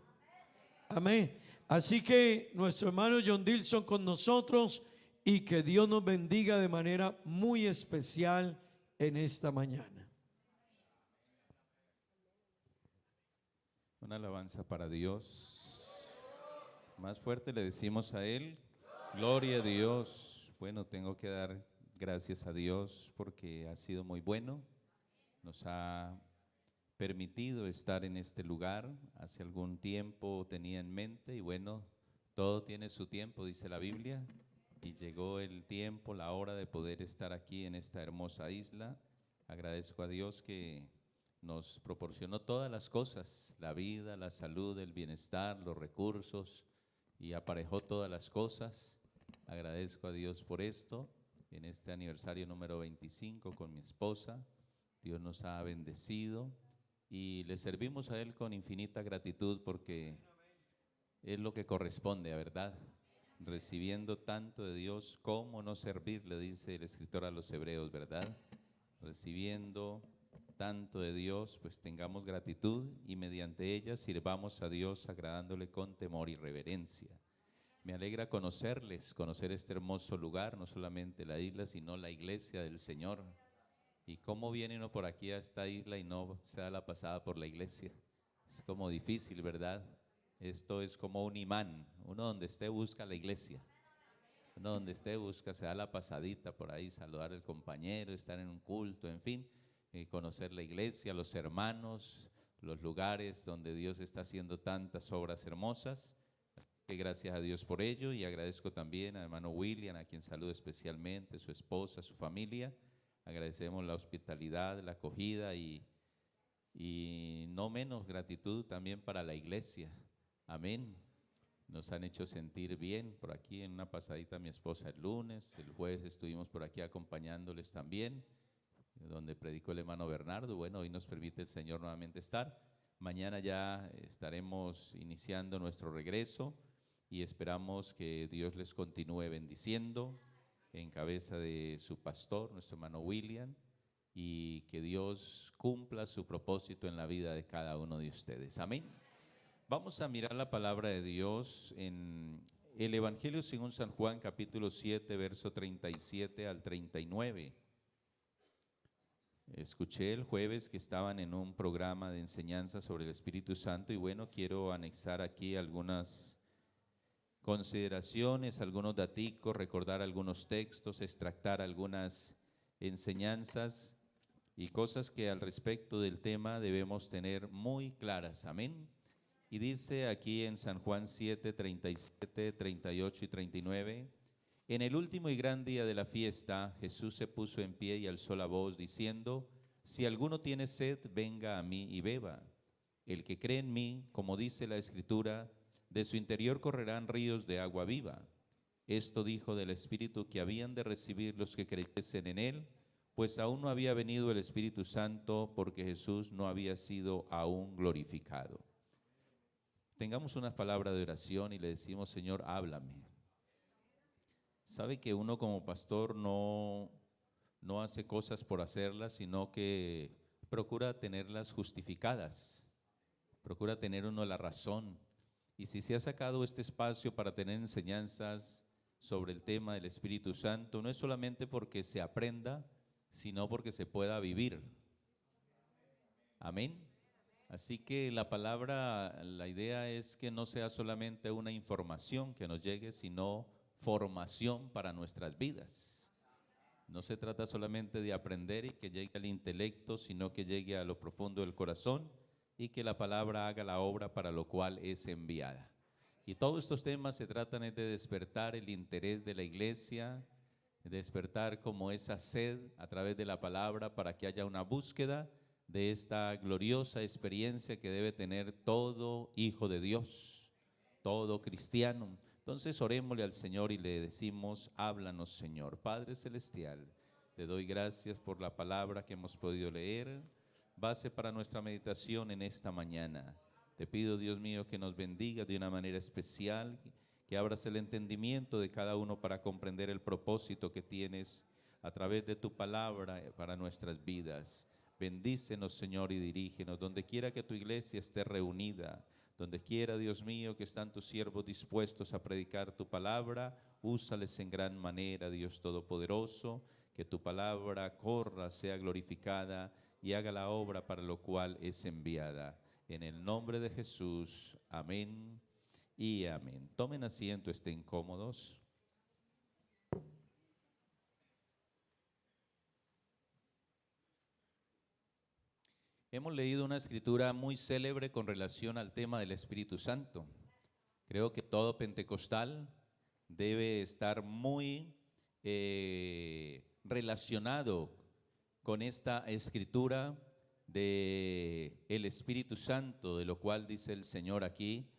Amén. Así que nuestro hermano John Dilson con nosotros, y que Dios nos bendiga de manera muy especial en esta mañana. Una alabanza para Dios. Más fuerte le decimos a Él, gloria a Dios. Bueno, tengo que dar gracias a Dios porque ha sido muy bueno. Nos ha permitido estar en este lugar. Hace algún tiempo tenía en mente y bueno, todo tiene su tiempo, dice la Biblia, y llegó el tiempo, la hora de poder estar aquí en esta hermosa isla. Agradezco a Dios que nos proporcionó todas las cosas, la vida, la salud, el bienestar, los recursos, y aparejó todas las cosas. Agradezco a Dios por esto, en este aniversario número 25 con mi esposa. Dios nos ha bendecido y le servimos a Él con infinita gratitud porque es lo que corresponde, ¿verdad? Recibiendo tanto de Dios, ¿cómo no servirle? Dice el escritor a los hebreos, ¿verdad? Recibiendo tanto de Dios, pues tengamos gratitud y mediante ella sirvamos a Dios agradándole con temor y reverencia. Me alegra conocerles, conocer este hermoso lugar, no solamente la isla, sino la iglesia del Señor. ¿Y cómo viene uno por aquí a esta isla y no se da la pasada por la iglesia? Es como difícil, ¿verdad? Esto es como un imán. Uno donde esté busca la iglesia. Uno donde esté busca, se da la pasadita por ahí, saludar al compañero, estar en un culto, en fin, conocer la iglesia, los hermanos, los lugares donde Dios está haciendo tantas obras hermosas. Así que gracias a Dios por ello y agradezco también al hermano William, a quien saludo especialmente, su esposa, su familia. Agradecemos la hospitalidad, la acogida y no menos gratitud también para la iglesia. Amén. Nos han hecho sentir bien por aquí en una pasadita mi esposa el lunes, el jueves estuvimos por aquí acompañándoles también, donde predicó el hermano Bernardo. Bueno, hoy nos permite el Señor nuevamente estar. Mañana ya estaremos iniciando nuestro regreso y esperamos que Dios les continúe bendiciendo en cabeza de su pastor, nuestro hermano William, y que Dios cumpla su propósito en la vida de cada uno de ustedes. Amén. Vamos a mirar la palabra de Dios en el Evangelio según San Juan, capítulo 7, verso 37 al 39. Escuché el jueves que estaban en un programa de enseñanza sobre el Espíritu Santo y bueno, quiero anexar aquí algunas consideraciones, algunos daticos, recordar algunos textos, extractar algunas enseñanzas y cosas que al respecto del tema debemos tener muy claras. Amén. Y dice aquí en San Juan 7, 37, 38 y 39, en el último y gran día de la fiesta, Jesús se puso en pie y alzó la voz diciendo, si alguno tiene sed, venga a mí y beba. El que cree en mí, como dice la Escritura, de su interior correrán ríos de agua viva. Esto dijo del Espíritu que habían de recibir los que creyesen en él, pues aún no había venido el Espíritu Santo porque Jesús no había sido aún glorificado. Tengamos una palabra de oración y le decimos, Señor, háblame. Sabe que uno como pastor no hace cosas por hacerlas, sino que procura tenerlas justificadas, procura tener uno la razón. Y si se ha sacado este espacio para tener enseñanzas sobre el tema del Espíritu Santo, no es solamente porque se aprenda, sino porque se pueda vivir. Amén. Así que la palabra, la idea es que no sea solamente una información que nos llegue, sino formación para nuestras vidas. No se trata solamente de aprender y que llegue al intelecto, sino que llegue a lo profundo del corazón y que la palabra haga la obra para lo cual es enviada. Y todos estos temas se tratan de despertar el interés de la iglesia, despertar como esa sed a través de la palabra para que haya una búsqueda de esta gloriosa experiencia que debe tener todo hijo de Dios, todo cristiano. Entonces orémosle al Señor y le decimos, háblanos Señor. Padre Celestial, te doy gracias por la palabra que hemos podido leer, base para nuestra meditación en esta mañana. Te pido, Dios mío, que nos bendiga de una manera especial, que abras el entendimiento de cada uno para comprender el propósito que tienes a través de tu palabra para nuestras vidas. Bendícenos, Señor, y dirígenos donde quiera que tu iglesia esté reunida, donde quiera, Dios mío, que están tus siervos dispuestos a predicar tu palabra, úsales en gran manera, Dios Todopoderoso, que tu palabra corra, sea glorificada y haga la obra para lo cual es enviada. En el nombre de Jesús, amén y amén. Tomen asiento, estén cómodos. Hemos leído una escritura muy célebre con relación al tema del Espíritu Santo. Creo que todo pentecostal debe estar muy relacionado con esta escritura de el Espíritu Santo, de lo cual dice el Señor aquí,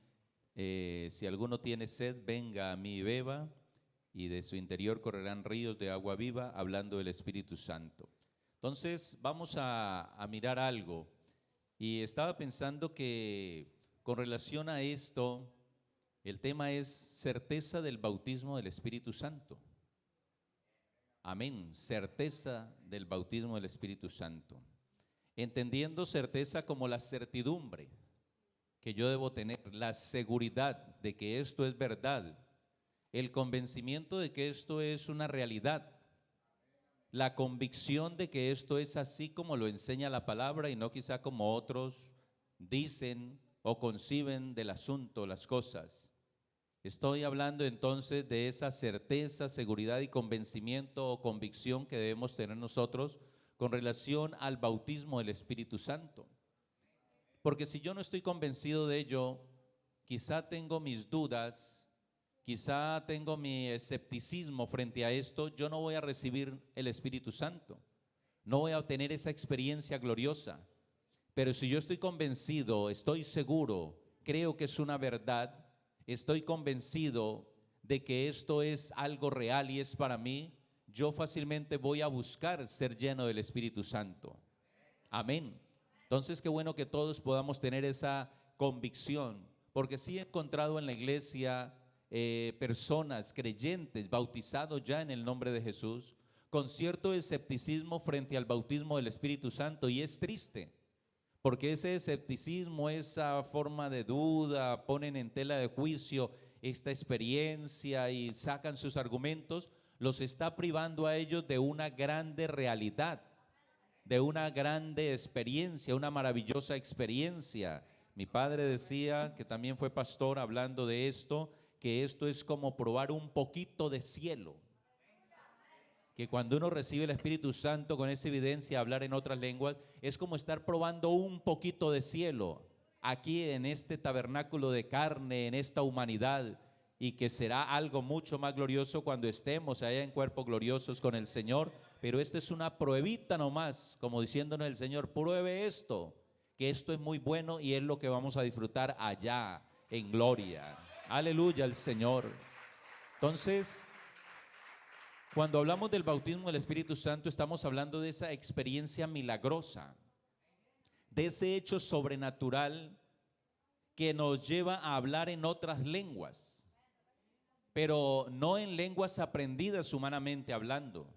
si alguno tiene sed, venga a mí y beba, y de su interior correrán ríos de agua viva, hablando del Espíritu Santo. Entonces vamos a mirar algo, y estaba pensando que con relación a esto, el tema es certeza del bautismo del Espíritu Santo. Amén, certeza del bautismo del Espíritu Santo. Entendiendo certeza como la certidumbre que yo debo tener, la seguridad de que esto es verdad, el convencimiento de que esto es una realidad, la convicción de que esto es así como lo enseña la palabra y no quizá como otros dicen o conciben del asunto, las cosas. Estoy hablando entonces de esa certeza, seguridad y convencimiento o convicción que debemos tener nosotros con relación al bautismo del Espíritu Santo. Porque si yo no estoy convencido de ello, quizá tengo mis dudas, quizá tengo mi escepticismo frente a esto, yo no voy a recibir el Espíritu Santo, no voy a obtener esa experiencia gloriosa. Pero si yo estoy convencido, estoy seguro, creo que es una verdad, estoy convencido de que esto es algo real y es para mí, yo fácilmente voy a buscar ser lleno del Espíritu Santo. Amén. Entonces, qué bueno que todos podamos tener esa convicción, porque sí he encontrado en la iglesia personas creyentes bautizados ya en el nombre de Jesús, con cierto escepticismo frente al bautismo del Espíritu Santo, y es triste, porque ese escepticismo, esa forma de duda, ponen en tela de juicio esta experiencia y sacan sus argumentos, los está privando a ellos de una grande realidad, de una grande experiencia, una maravillosa experiencia. Mi padre decía, que también fue pastor, hablando de esto, que esto es como probar un poquito de cielo. Que cuando uno recibe el Espíritu Santo con esa evidencia de hablar en otras lenguas, es como estar probando un poquito de cielo aquí en este tabernáculo de carne, en esta humanidad, y que será algo mucho más glorioso cuando estemos allá en cuerpos gloriosos con el Señor. Pero esta es una pruebita nomás, como diciéndonos el Señor, pruebe esto, que esto es muy bueno y es lo que vamos a disfrutar allá en gloria. Aleluya al Señor. Entonces, cuando hablamos del bautismo del Espíritu Santo, estamos hablando de esa experiencia milagrosa, de ese hecho sobrenatural que nos lleva a hablar en otras lenguas, pero no en lenguas aprendidas humanamente hablando.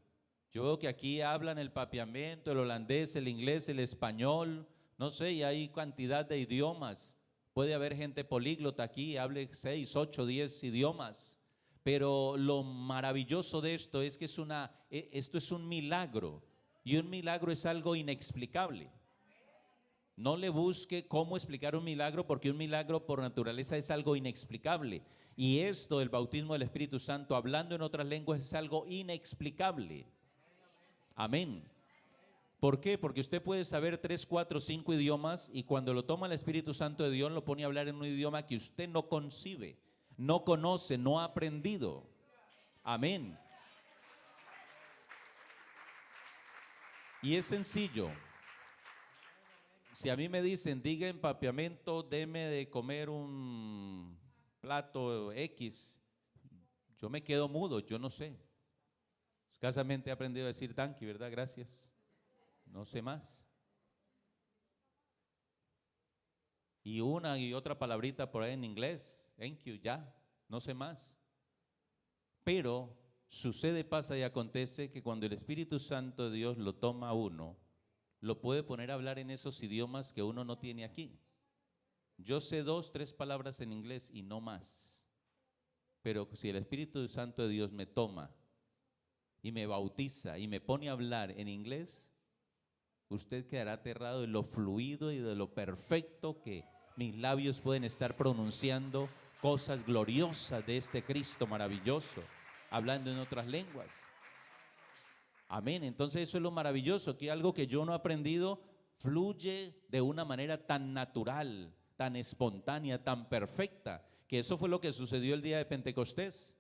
Yo veo que aquí hablan el papiamento, el holandés, el inglés, el español, no sé, y hay cantidad de idiomas. Puede haber gente políglota aquí, hable 6, 8, 10 idiomas. Pero lo maravilloso de esto es que esto es un milagro, y un milagro es algo inexplicable. No le busque cómo explicar un milagro, porque un milagro por naturaleza es algo inexplicable. Y esto, el bautismo del Espíritu Santo, hablando en otras lenguas, es algo inexplicable. Amén. ¿Por qué? Porque usted puede saber 3, 4, 5 idiomas, y cuando lo toma el Espíritu Santo de Dios, lo pone a hablar en un idioma que usted no concibe, no conoce, no ha aprendido. Amén. Y es sencillo. Si a mí me dicen, diga en papiamento, deme de comer un plato X, yo me quedo mudo, yo no sé. Escasamente he aprendido a decir thank you, ¿verdad? Gracias. No sé más. Y una y otra palabrita por ahí en inglés, thank you, ya, no sé más. Pero sucede, pasa y acontece que cuando el Espíritu Santo de Dios lo toma a uno, lo puede poner a hablar en esos idiomas que uno no tiene aquí. Yo sé 2, 3 palabras en inglés y no más. Pero si el Espíritu Santo de Dios me toma y me bautiza y me pone a hablar en inglés, usted quedará aterrado de lo fluido y de lo perfecto que mis labios pueden estar pronunciando cosas gloriosas de este Cristo maravilloso, hablando en otras lenguas. Amén. Entonces eso es lo maravilloso, que algo que yo no he aprendido, fluye de una manera tan natural, tan espontánea, tan perfecta, que eso fue lo que sucedió el día de Pentecostés,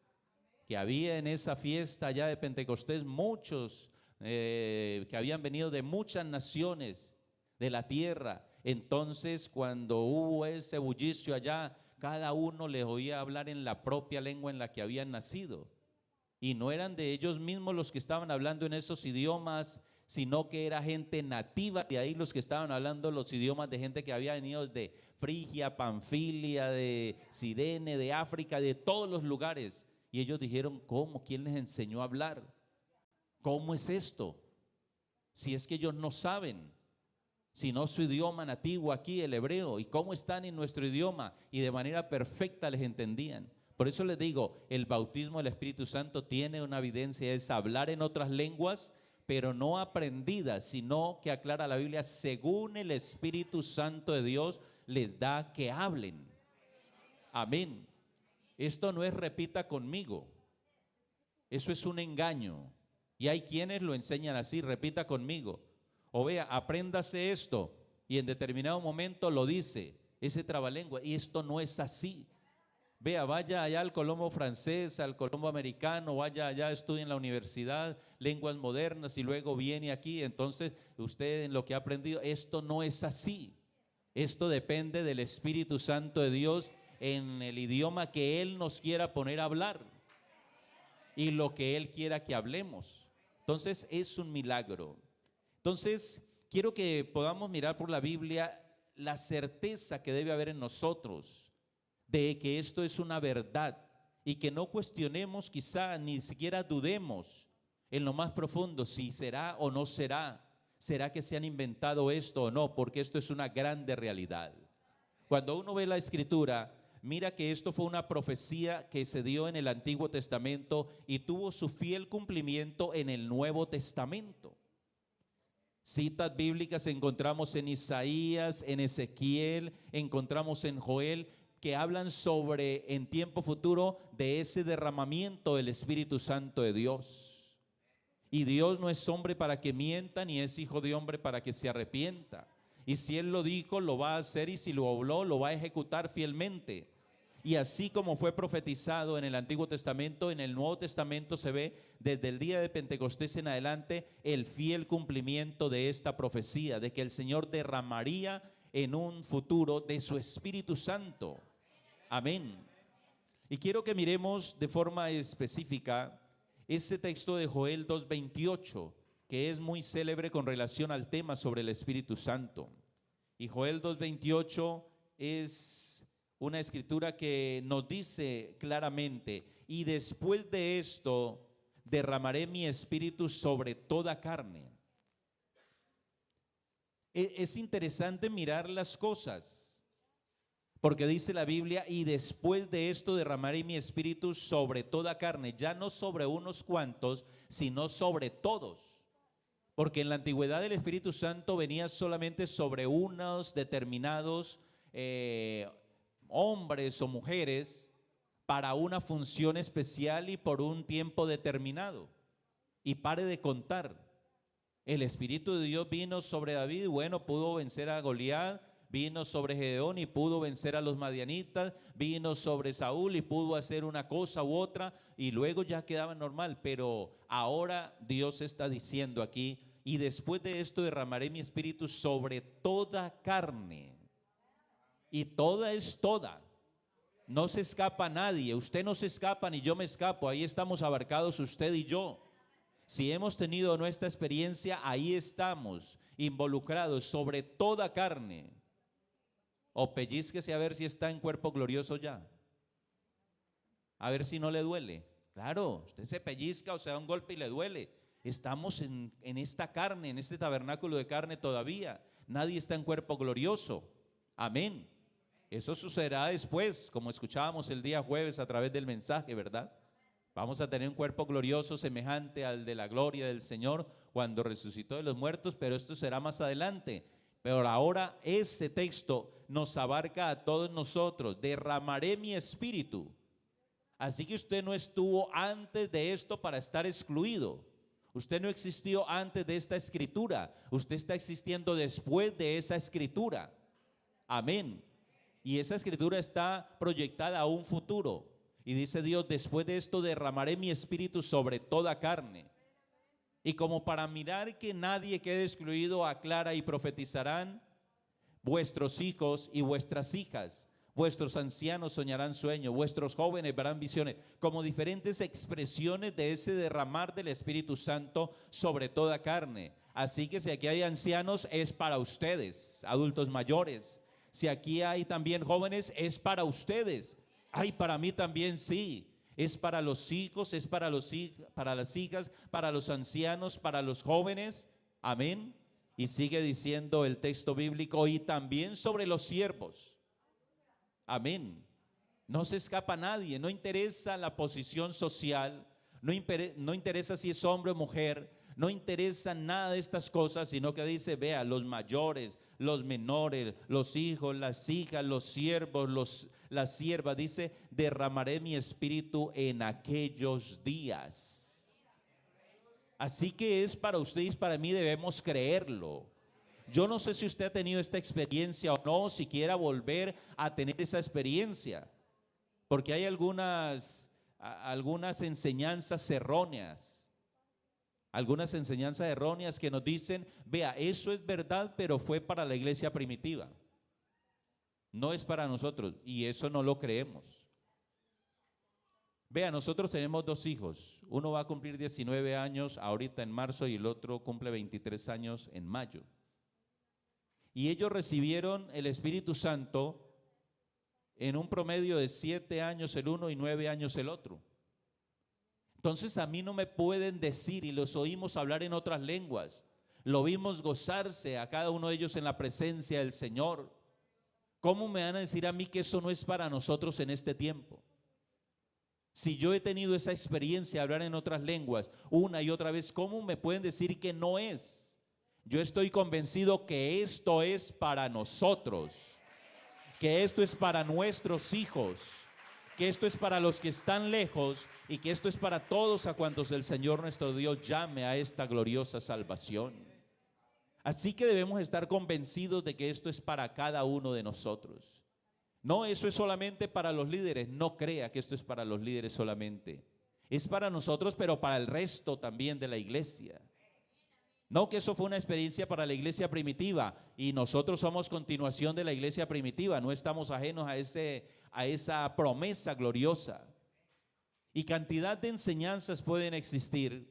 que había en esa fiesta allá de Pentecostés muchos que habían venido de muchas naciones de la tierra. Entonces, cuando hubo ese bullicio allá, cada uno les oía hablar en la propia lengua en la que habían nacido. Y no eran de ellos mismos los que estaban hablando en esos idiomas, sino que era gente nativa de ahí los que estaban hablando los idiomas de gente que había venido de Frigia, Panfilia, de Cirene, de África, de todos los lugares. Y ellos dijeron, ¿cómo? ¿Quién les enseñó a hablar? ¿Cómo es esto? Si es que ellos no saben, si no su idioma nativo aquí, el hebreo, y cómo están en nuestro idioma, y de manera perfecta les entendían. Por eso les digo, el bautismo del Espíritu Santo tiene una evidencia, es hablar en otras lenguas, pero no aprendidas, sino que aclara la Biblia, según el Espíritu Santo de Dios les da que hablen. Amén. Esto no es repita conmigo, eso es un engaño. Y hay quienes lo enseñan así, repita conmigo. O vea, apréndase esto y en determinado momento lo dice, ese trabalengua, y esto no es así. Vea, vaya allá al Colombo francés, al Colombo americano, vaya allá, estudie en la universidad, lenguas modernas y luego viene aquí. Entonces, usted en lo que ha aprendido, esto no es así. Esto depende del Espíritu Santo de Dios en el idioma que Él nos quiera poner a hablar y lo que Él quiera que hablemos. Entonces, es un milagro. Entonces, quiero que podamos mirar por la Biblia la certeza que debe haber en nosotros de que esto es una verdad y que no cuestionemos, quizá ni siquiera dudemos en lo más profundo si será o no será. ¿Será que se han inventado esto o no? Porque esto es una grande realidad. Cuando uno ve la Escritura, mira que esto fue una profecía que se dio en el Antiguo Testamento y tuvo su fiel cumplimiento en el Nuevo Testamento. Citas bíblicas encontramos en Isaías, en Ezequiel, encontramos en Joel, que hablan sobre en tiempo futuro de ese derramamiento del Espíritu Santo de Dios. Y Dios no es hombre para que mienta, ni es hijo de hombre para que se arrepienta. Y si Él lo dijo, lo va a hacer, y si lo habló, lo va a ejecutar fielmente. Y así como fue profetizado en el Antiguo Testamento, en el Nuevo Testamento se ve desde el día de Pentecostés en adelante el fiel cumplimiento de esta profecía, de que el Señor derramaría en un futuro de su Espíritu Santo. Amén. Y quiero que miremos de forma específica ese texto de Joel 2:28, que es muy célebre con relación al tema sobre el Espíritu Santo. Y Joel 2:28 es una escritura que nos dice claramente, y después de esto derramaré mi espíritu sobre toda carne. Es interesante mirar las cosas, porque dice la Biblia, y después de esto derramaré mi espíritu sobre toda carne, ya no sobre unos cuantos, sino sobre todos. Porque en la antigüedad el Espíritu Santo venía solamente sobre unos determinados hombres o mujeres para una función especial y por un tiempo determinado. Y pare de contar. El Espíritu de Dios vino sobre David y bueno, pudo vencer a Goliat, vino sobre Gedeón y pudo vencer a los madianitas, vino sobre Saúl y pudo hacer una cosa u otra y luego ya quedaba normal. Pero ahora Dios está diciendo aquí, y después de esto derramaré mi espíritu sobre toda carne. Y toda es toda. No se escapa nadie. Usted no se escapa ni yo me escapo. Ahí estamos abarcados usted y yo. Si hemos tenido nuestra experiencia, ahí estamos involucrados sobre toda carne. O pellizquese a ver si está en cuerpo glorioso ya. A ver si no le duele. Claro, usted se pellizca o se da un golpe y le duele. Estamos en esta carne, en este tabernáculo de carne todavía. Nadie está en cuerpo glorioso. Amén. Eso sucederá después, como escuchábamos el día jueves a través del mensaje, ¿verdad? Vamos a tener un cuerpo glorioso semejante al de la gloria del Señor cuando resucitó de los muertos, pero esto será más adelante. Pero ahora ese texto nos abarca a todos nosotros. Derramaré mi espíritu. Así que usted no estuvo antes de esto para estar excluido. Usted no existió antes de esta escritura. Usted está existiendo después de esa escritura. Amén. Y esa escritura está proyectada a un futuro. Y dice Dios, después de esto derramaré mi espíritu sobre toda carne. Y como para mirar que nadie quede excluido, aclara y profetizarán vuestros hijos y vuestras hijas. Vuestros ancianos soñarán sueños, vuestros jóvenes verán visiones, como diferentes expresiones de ese derramar del Espíritu Santo sobre toda carne. Así que si aquí hay ancianos, es para ustedes, adultos mayores. Si aquí hay también jóvenes, es para ustedes. Ay, para mí también sí. Es para los hijos, es para las hijas, para los ancianos, para los jóvenes. Amén. Y sigue diciendo el texto bíblico, y también sobre los siervos. Amén. No se escapa nadie, no interesa la posición social, no interesa si es hombre o mujer, no interesa nada de estas cosas, sino que dice, vea, los mayores, los menores, los hijos, las hijas, los siervos, las siervas, dice, derramaré mi espíritu en aquellos días. Así que es para ustedes, para mí, debemos creerlo. Yo no sé si usted ha tenido esta experiencia o no, si quiera volver a tener esa experiencia, porque hay algunas enseñanzas erróneas, que nos dicen, vea, eso es verdad, pero fue para la iglesia primitiva, no es para nosotros, y eso no lo creemos. Vea, nosotros tenemos 2 hijos, uno va a cumplir 19 años ahorita en marzo y el otro cumple 23 años en mayo. Y ellos recibieron el Espíritu Santo en un promedio de 7 años el uno y 9 años el otro. Entonces a mí no me pueden decir, y los oímos hablar en otras lenguas, lo vimos gozarse a cada uno de ellos en la presencia del Señor. ¿Cómo me van a decir a mí que eso no es para nosotros en este tiempo? Si yo he tenido esa experiencia de hablar en otras lenguas una y otra vez, ¿cómo me pueden decir que no es? Yo estoy convencido que esto es para nosotros, que esto es para nuestros hijos, que esto es para los que están lejos y que esto es para todos a cuantos el Señor nuestro Dios llame a esta gloriosa salvación. Así que debemos estar convencidos de que esto es para cada uno de nosotros. No, eso es solamente para los líderes. No crea que esto es para los líderes solamente. Es para nosotros, pero para el resto también de la iglesia. No que eso fue una experiencia para la iglesia primitiva y nosotros somos continuación de la iglesia primitiva, no estamos ajenos a esa promesa gloriosa. Y cantidad de enseñanzas pueden existir,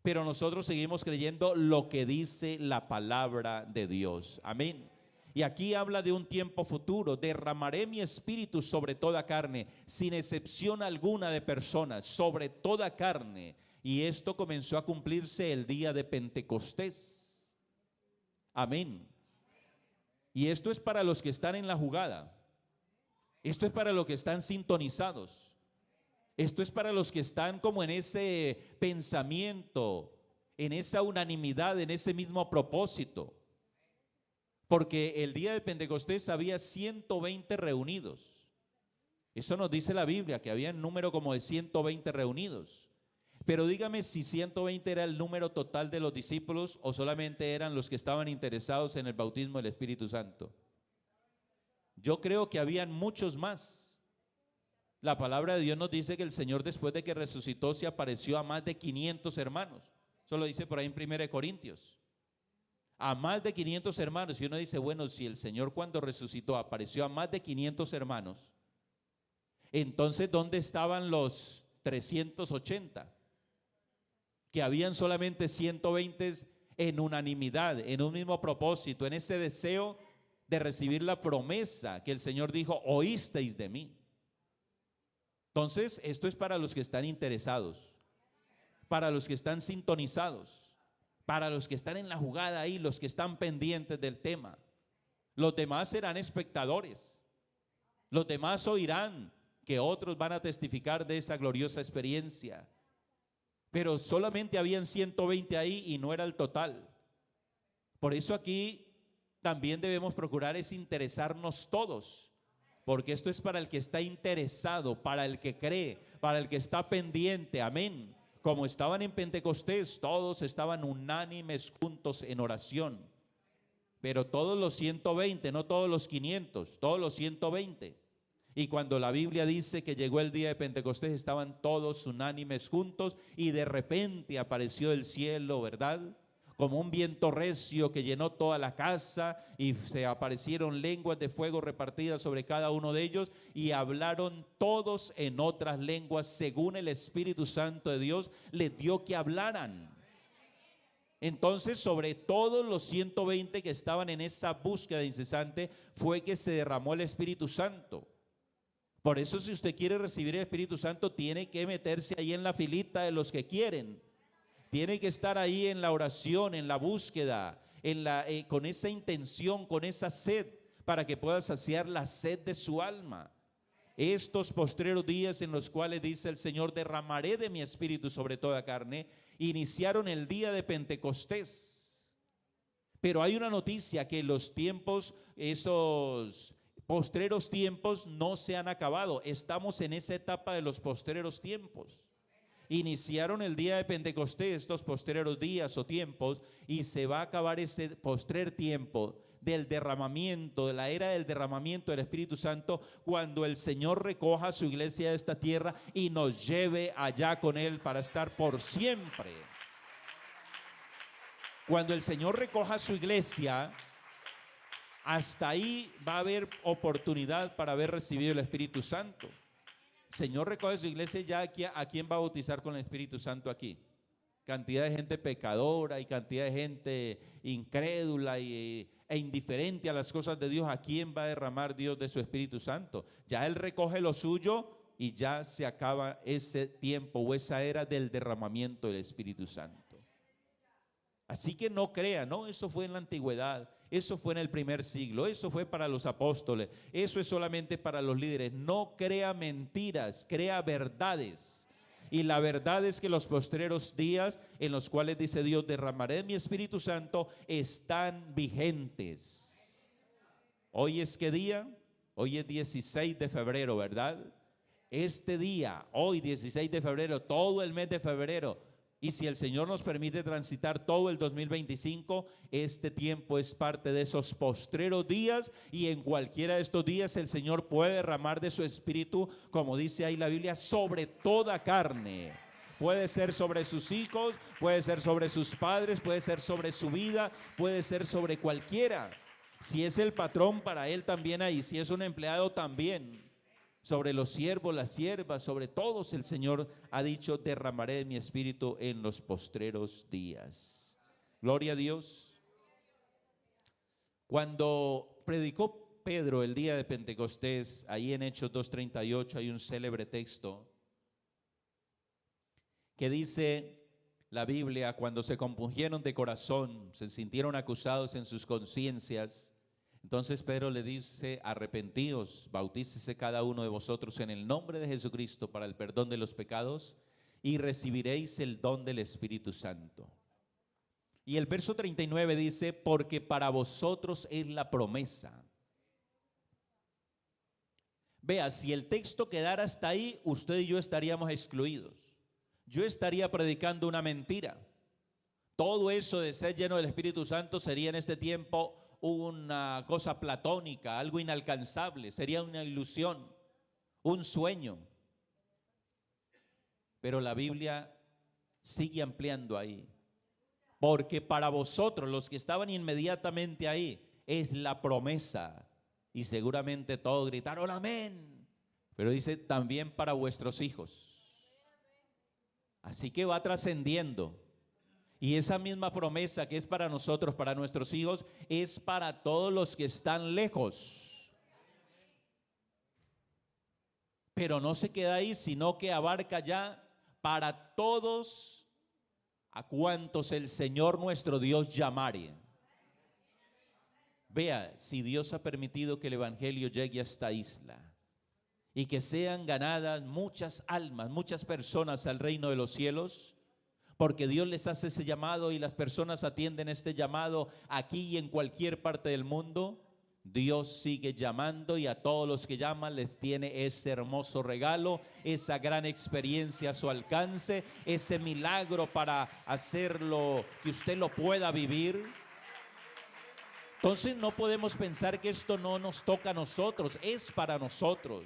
pero nosotros seguimos creyendo lo que dice la palabra de Dios. Amén. Y aquí habla de un tiempo futuro, derramaré mi espíritu sobre toda carne, sin excepción alguna de personas, sobre toda carne. Y esto comenzó a cumplirse el día de Pentecostés. Amén. Y esto es para los que están en la jugada. Esto es para los que están sintonizados. Esto es para los que están como en ese pensamiento, en esa unanimidad, en ese mismo propósito. Porque el día de Pentecostés había 120 reunidos. Eso nos dice la Biblia, que había un número como de 120 reunidos. Pero dígame si 120 era el número total de los discípulos o solamente eran los que estaban interesados en el bautismo del Espíritu Santo. Yo creo que habían muchos más. La palabra de Dios nos dice que el Señor, después de que resucitó, se apareció a más de 500 hermanos. Eso lo dice por ahí en 1 Corintios. A más de 500 hermanos. Y uno dice, bueno, si el Señor cuando resucitó apareció a más de 500 hermanos, entonces ¿dónde estaban los 380? Que habían solamente 120 en unanimidad, en un mismo propósito, en ese deseo de recibir la promesa que el Señor dijo, oísteis de mí. Entonces, esto es para los que están interesados, para los que están sintonizados, para los que están en la jugada ahí, los que están pendientes del tema. Los demás serán espectadores, los demás oirán que otros van a testificar de esa gloriosa experiencia. Pero solamente habían 120 ahí y no era el total. Por eso aquí también debemos procurar es interesarnos todos, porque esto es para el que está interesado, para el que cree, para el que está pendiente, amén. Como estaban en Pentecostés, todos estaban unánimes juntos en oración. Pero todos los 120, no todos los 500, todos los 120. Y cuando la Biblia dice que llegó el día de Pentecostés, estaban todos unánimes juntos y de repente apareció el cielo, ¿verdad? Como un viento recio que llenó toda la casa y se aparecieron lenguas de fuego repartidas sobre cada uno de ellos y hablaron todos en otras lenguas según el Espíritu Santo de Dios les dio que hablaran. Entonces, sobre todos los 120 que estaban en esa búsqueda incesante, fue que se derramó el Espíritu Santo. Por eso, si usted quiere recibir el Espíritu Santo, tiene que meterse ahí en la filita de los que quieren. Tiene que estar ahí en la oración, en la búsqueda, con esa intención, con esa sed, para que pueda saciar la sed de su alma. Estos postreros días en los cuales dice el Señor, derramaré de mi espíritu sobre toda carne, iniciaron el día de Pentecostés. Pero hay una noticia, que los tiempos, esos postreros tiempos no se han acabado. Estamos en esa etapa de los postreros tiempos. Iniciaron el día de Pentecostés, estos postreros días o tiempos, y se va a acabar ese postrer tiempo del derramamiento, de la era del derramamiento del Espíritu Santo, cuando el Señor recoja su iglesia de esta tierra y nos lleve allá con Él para estar por siempre. Cuando el Señor recoja su iglesia, hasta ahí va a haber oportunidad para haber recibido el Espíritu Santo. Señor recoge su iglesia, ya ¿a quién va a bautizar con el Espíritu Santo aquí? Cantidad de gente pecadora y cantidad de gente incrédula e indiferente a las cosas de Dios. ¿A quién va a derramar Dios de su Espíritu Santo? Ya Él recoge lo suyo y ya se acaba ese tiempo o esa era del derramamiento del Espíritu Santo. Así que no crea, no, eso fue en la antigüedad. Eso fue en el primer siglo, eso fue para los apóstoles, eso es solamente para los líderes. No crea mentiras, crea verdades. Y la verdad es que los postreros días en los cuales dice Dios, derramaré mi Espíritu Santo, están vigentes. ¿Hoy es qué día? Hoy es 16 de febrero, ¿verdad? Este día, hoy 16 de febrero, todo el mes de febrero. Y si el Señor nos permite transitar todo el 2025, este tiempo es parte de esos postreros días, y en cualquiera de estos días el Señor puede derramar de su Espíritu, como dice ahí la Biblia, sobre toda carne. Puede ser sobre sus hijos, puede ser sobre sus padres, puede ser sobre su vida, puede ser sobre cualquiera. Si es el patrón, para él también ahí, si es un empleado también. Sobre los siervos, las siervas, sobre todos el Señor ha dicho, derramaré de mi espíritu en los postreros días. Gloria a Dios. Cuando predicó Pedro el día de Pentecostés, ahí en Hechos 2:38 hay un célebre texto que dice la Biblia, cuando se compungieron de corazón, se sintieron acusados en sus conciencias. Entonces Pedro le dice, arrepentíos, bautícese cada uno de vosotros en el nombre de Jesucristo para el perdón de los pecados y recibiréis el don del Espíritu Santo. Y el verso 39 dice, porque para vosotros es la promesa. Vea, si el texto quedara hasta ahí, usted y yo estaríamos excluidos. Yo estaría predicando una mentira. Todo eso de ser lleno del Espíritu Santo sería en este tiempo una cosa platónica, algo inalcanzable, sería una ilusión, un sueño. Pero la Biblia sigue ampliando ahí, porque para vosotros, los que estaban inmediatamente ahí, es la promesa. Y seguramente todos gritaron amén, pero dice también para vuestros hijos. Así que va trascendiendo. Y esa misma promesa que es para nosotros, para nuestros hijos, es para todos los que están lejos. Pero no se queda ahí, sino que abarca ya para todos a cuantos el Señor nuestro Dios llamare. Vea, si Dios ha permitido que el Evangelio llegue a esta isla y que sean ganadas muchas almas, muchas personas al reino de los cielos, porque Dios les hace ese llamado y las personas atienden este llamado aquí y en cualquier parte del mundo, Dios sigue llamando y a todos los que llaman les tiene ese hermoso regalo, esa gran experiencia a su alcance, ese milagro para hacerlo, que usted lo pueda vivir. Entonces no podemos pensar que esto no nos toca a nosotros, es para nosotros.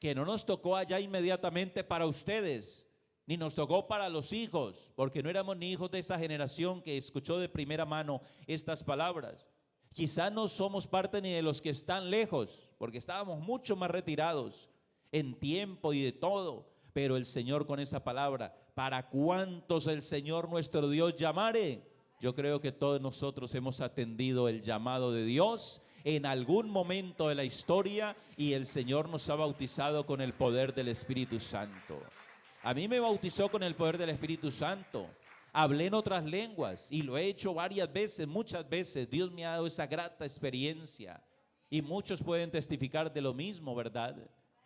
Que no nos tocó allá inmediatamente para ustedes, ni nos tocó para los hijos, porque no éramos ni hijos de esa generación que escuchó de primera mano estas palabras. Quizá no somos parte ni de los que están lejos, porque estábamos mucho más retirados en tiempo y de todo, pero el Señor con esa palabra, ¿para cuántos el Señor nuestro Dios llamare? Yo creo que todos nosotros hemos atendido el llamado de Dios en algún momento de la historia y el Señor nos ha bautizado con el poder del Espíritu Santo. A mí me bautizó con el poder del Espíritu Santo. Hablé en otras lenguas y lo he hecho varias veces, muchas veces. Dios me ha dado esa grata experiencia y muchos pueden testificar de lo mismo, ¿verdad?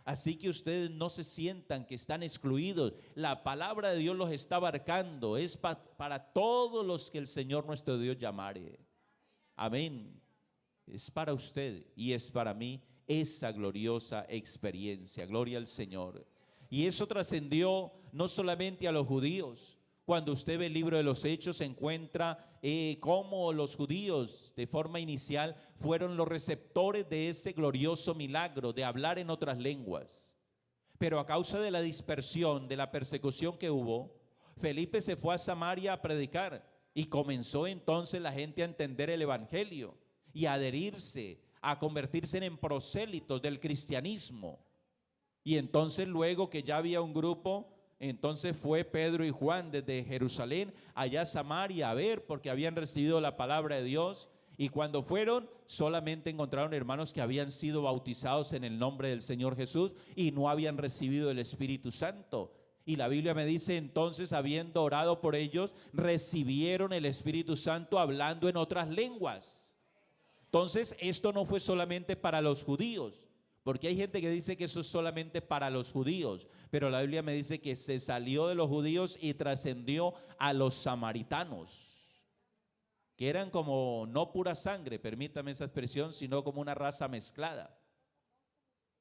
Así que ustedes no se sientan que están excluidos. La palabra de Dios los está abarcando. Es para todos los que el Señor nuestro Dios llamare. Amén. Es para usted y es para mí esa gloriosa experiencia. Gloria al Señor. Y eso trascendió no solamente a los judíos. Cuando usted ve el libro de los Hechos, se encuentra cómo los judíos de forma inicial fueron los receptores de ese glorioso milagro de hablar en otras lenguas. Pero a causa de la dispersión, de la persecución que hubo, Felipe se fue a Samaria a predicar y comenzó entonces la gente a entender el evangelio y a adherirse, a convertirse en prosélitos del cristianismo. Y entonces luego que ya había un grupo, entonces fue Pedro y Juan desde Jerusalén allá a Samaria a ver, porque habían recibido la palabra de Dios. Y cuando fueron, solamente encontraron hermanos que habían sido bautizados en el nombre del Señor Jesús y no habían recibido el Espíritu Santo. Y la Biblia me dice, entonces, habiendo orado por ellos, recibieron el Espíritu Santo hablando en otras lenguas. Entonces, esto no fue solamente para los judíos, porque hay gente que dice que eso es solamente para los judíos, pero la Biblia me dice que se salió de los judíos y trascendió a los samaritanos, que eran como no pura sangre, permítame esa expresión, sino como una raza mezclada.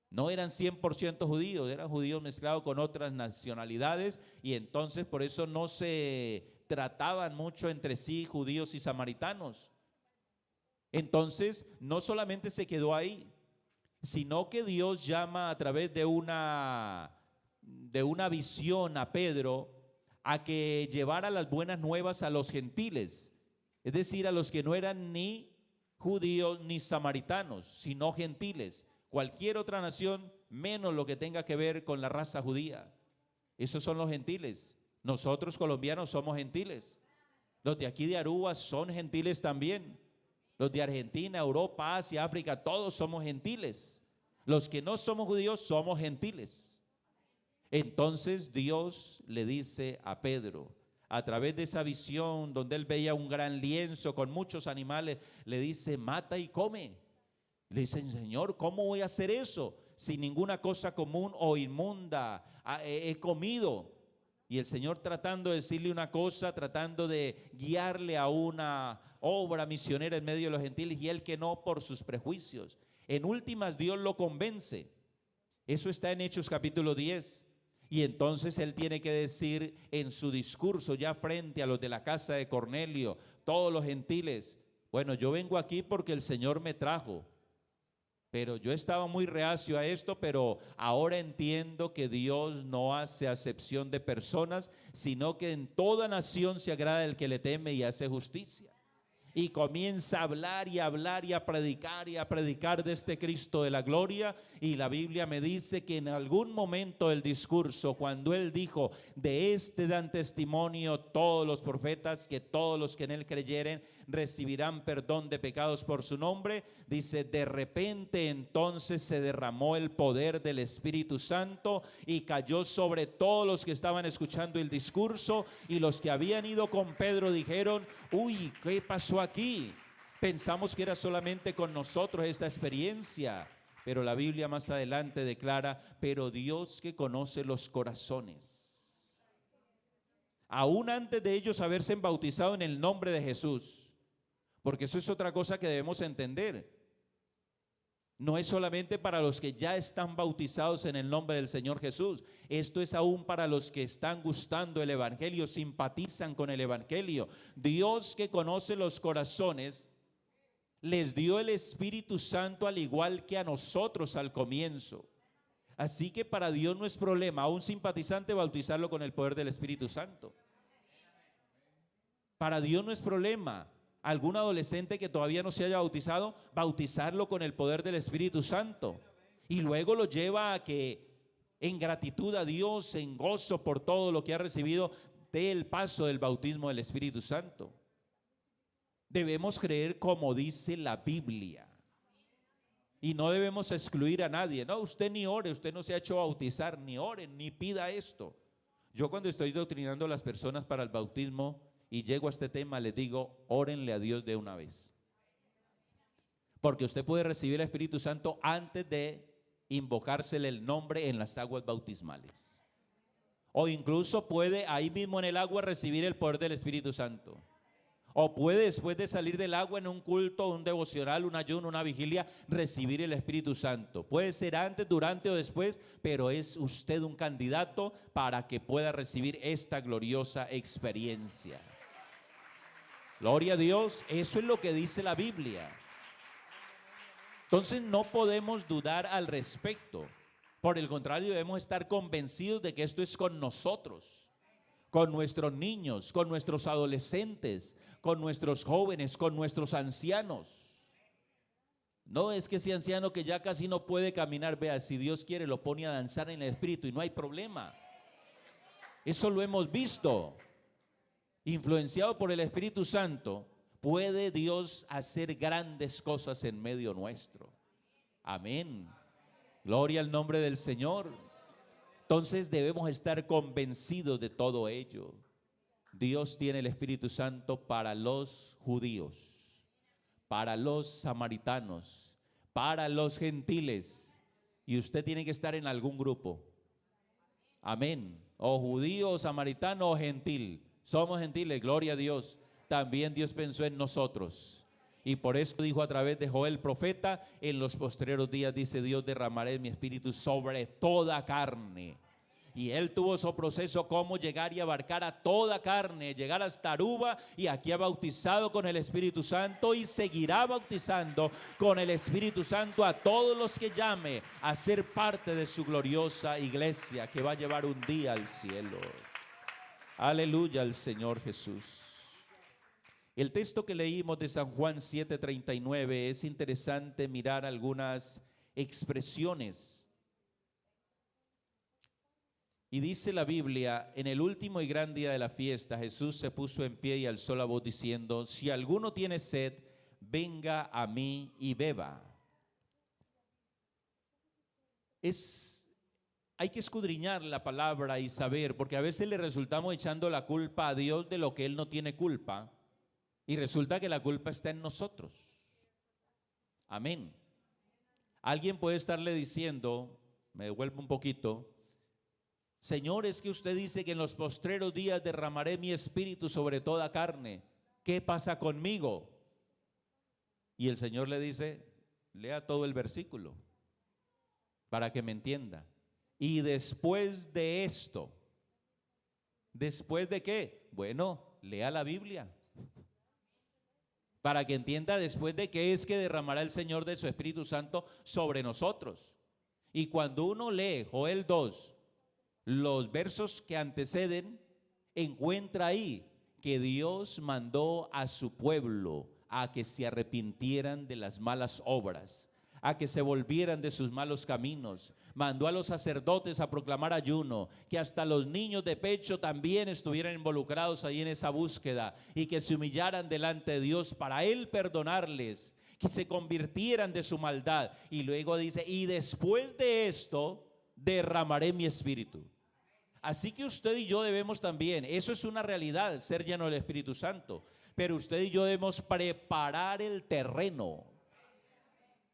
No eran 100% judíos, eran judíos mezclados con otras nacionalidades y entonces por eso no se trataban mucho entre sí judíos y samaritanos. Entonces no solamente se quedó ahí, sino que Dios llama a través de una visión a Pedro a que llevara las buenas nuevas a los gentiles, es decir, a los que no eran ni judíos ni samaritanos, sino gentiles, cualquier otra nación menos lo que tenga que ver con la raza judía. Esos son los gentiles. Nosotros colombianos somos gentiles. Los de aquí de Aruba son gentiles también. Los de Argentina, Europa, Asia, África, todos somos gentiles. Los que no somos judíos somos gentiles. Entonces Dios le dice a Pedro, a través de esa visión donde él veía un gran lienzo con muchos animales, le dice, mata y come. Le dicen, Señor, ¿cómo voy a hacer eso? Si ninguna cosa común o inmunda he comido. Y el Señor tratando de decirle una cosa, tratando de guiarle a una obra misionera en medio de los gentiles, y él que no por sus prejuicios. En últimas Dios lo convence. Eso está en Hechos capítulo 10. Y entonces él tiene que decir en su discurso ya frente a los de la casa de Cornelio, todos los gentiles, bueno, yo vengo aquí porque el Señor me trajo. Pero yo estaba muy reacio a esto, pero ahora entiendo que Dios no hace acepción de personas, sino que en toda nación se agrada el que le teme y hace justicia. Y comienza a hablar y a hablar y a predicar de este Cristo de la gloria. Y la Biblia me dice que en algún momento del discurso, cuando él dijo, de este dan testimonio todos los profetas, que todos los que en él creyeren recibirán perdón de pecados por su nombre, dice, de repente entonces se derramó el poder del Espíritu Santo y cayó sobre todos los que estaban escuchando el discurso, y los que habían ido con Pedro dijeron, uy, ¿qué pasó aquí? Pensamos que era solamente con nosotros esta experiencia, pero la Biblia más adelante declara, pero Dios que conoce los corazones, aún antes de ellos haberse bautizado en el nombre de Jesús, porque eso es otra cosa que debemos entender. No es solamente para los que ya están bautizados en el nombre del Señor Jesús. Esto es aún para los que están gustando el Evangelio, simpatizan con el Evangelio. Dios, que conoce los corazones, les dio el Espíritu Santo al igual que a nosotros al comienzo. Así que para Dios no es problema a un simpatizante bautizarlo con el poder del Espíritu Santo. Para Dios no es problema algún adolescente que todavía no se haya bautizado, bautizarlo con el poder del Espíritu Santo. Y luego lo lleva a que en gratitud a Dios, en gozo por todo lo que ha recibido, dé el paso del bautismo del Espíritu Santo. Debemos creer como dice la Biblia. Y no debemos excluir a nadie. No, usted ni ore, usted no se ha hecho bautizar, ni ore, ni pida esto. Yo cuando estoy doctrinando a las personas para el bautismo y llego a este tema, les digo, órenle a Dios de una vez. Porque usted puede recibir el Espíritu Santo antes de invocársele el nombre en las aguas bautismales. O incluso puede ahí mismo en el agua recibir el poder del Espíritu Santo. O puede después de salir del agua en un culto, un devocional, un ayuno, una vigilia, recibir el Espíritu Santo. Puede ser antes, durante o después, pero es usted un candidato para que pueda recibir esta gloriosa experiencia. Gloria a Dios, eso es lo que dice la Biblia. Entonces no podemos dudar al respecto. Por el contrario, debemos estar convencidos de que esto es con nosotros, con nuestros niños, con nuestros adolescentes, con nuestros jóvenes, con nuestros ancianos. No es que ese anciano que ya casi no puede caminar, vea, si Dios quiere lo pone a danzar en el Espíritu y no hay problema. Eso lo hemos visto. Influenciado por el Espíritu Santo, puede Dios hacer grandes cosas en medio nuestro. Amén. Gloria al nombre del Señor. Entonces debemos estar convencidos de todo ello. Dios tiene el Espíritu Santo para los judíos, para los samaritanos, para los gentiles. Y usted tiene que estar en algún grupo. Amén. O judío, o samaritano, o gentil. Somos gentiles, gloria a Dios. También Dios pensó en nosotros. Y por eso dijo a través de Joel profeta, en los postreros días, dice Dios, derramaré mi espíritu sobre toda carne. Y él tuvo su proceso como llegar y abarcar a toda carne, llegar hasta Aruba, y aquí ha bautizado con el Espíritu Santo y seguirá bautizando con el Espíritu Santo a todos los que llame a ser parte de su gloriosa iglesia que va a llevar un día al cielo. Aleluya al Señor Jesús. El texto que leímos de San Juan 7:39 es interesante mirar algunas expresiones. Y dice la Biblia, en el último y gran día de la fiesta, Jesús se puso en pie y alzó la voz diciendo, si alguno tiene sed, venga a mí y beba. Hay que escudriñar la palabra y saber, porque a veces le resultamos echando la culpa a Dios de lo que Él no tiene culpa, y resulta que la culpa está en nosotros. Amén. Alguien puede estarle diciendo, me devuelvo un poquito, Señor, es que usted dice que en los postreros días derramaré mi espíritu sobre toda carne. ¿Qué pasa conmigo? Y el Señor le dice, lea todo el versículo para que me entienda. Y después de esto, ¿después de qué? Bueno, lea la Biblia para que entienda después de qué es que derramará el Señor de su Espíritu Santo sobre nosotros. Y cuando uno lee Joel 2, los versos que anteceden, encuentra ahí que Dios mandó a su pueblo a que se arrepintieran de las malas obras, a que se volvieran de sus malos caminos. Mandó a los sacerdotes a proclamar ayuno, que hasta los niños de pecho también estuvieran involucrados ahí en esa búsqueda y que se humillaran delante de Dios para Él perdonarles, que se convirtieran de su maldad. Y luego dice, y después de esto derramaré mi espíritu. Así que usted y yo debemos también, eso es una realidad, ser lleno del Espíritu Santo, pero usted y yo debemos preparar el terreno,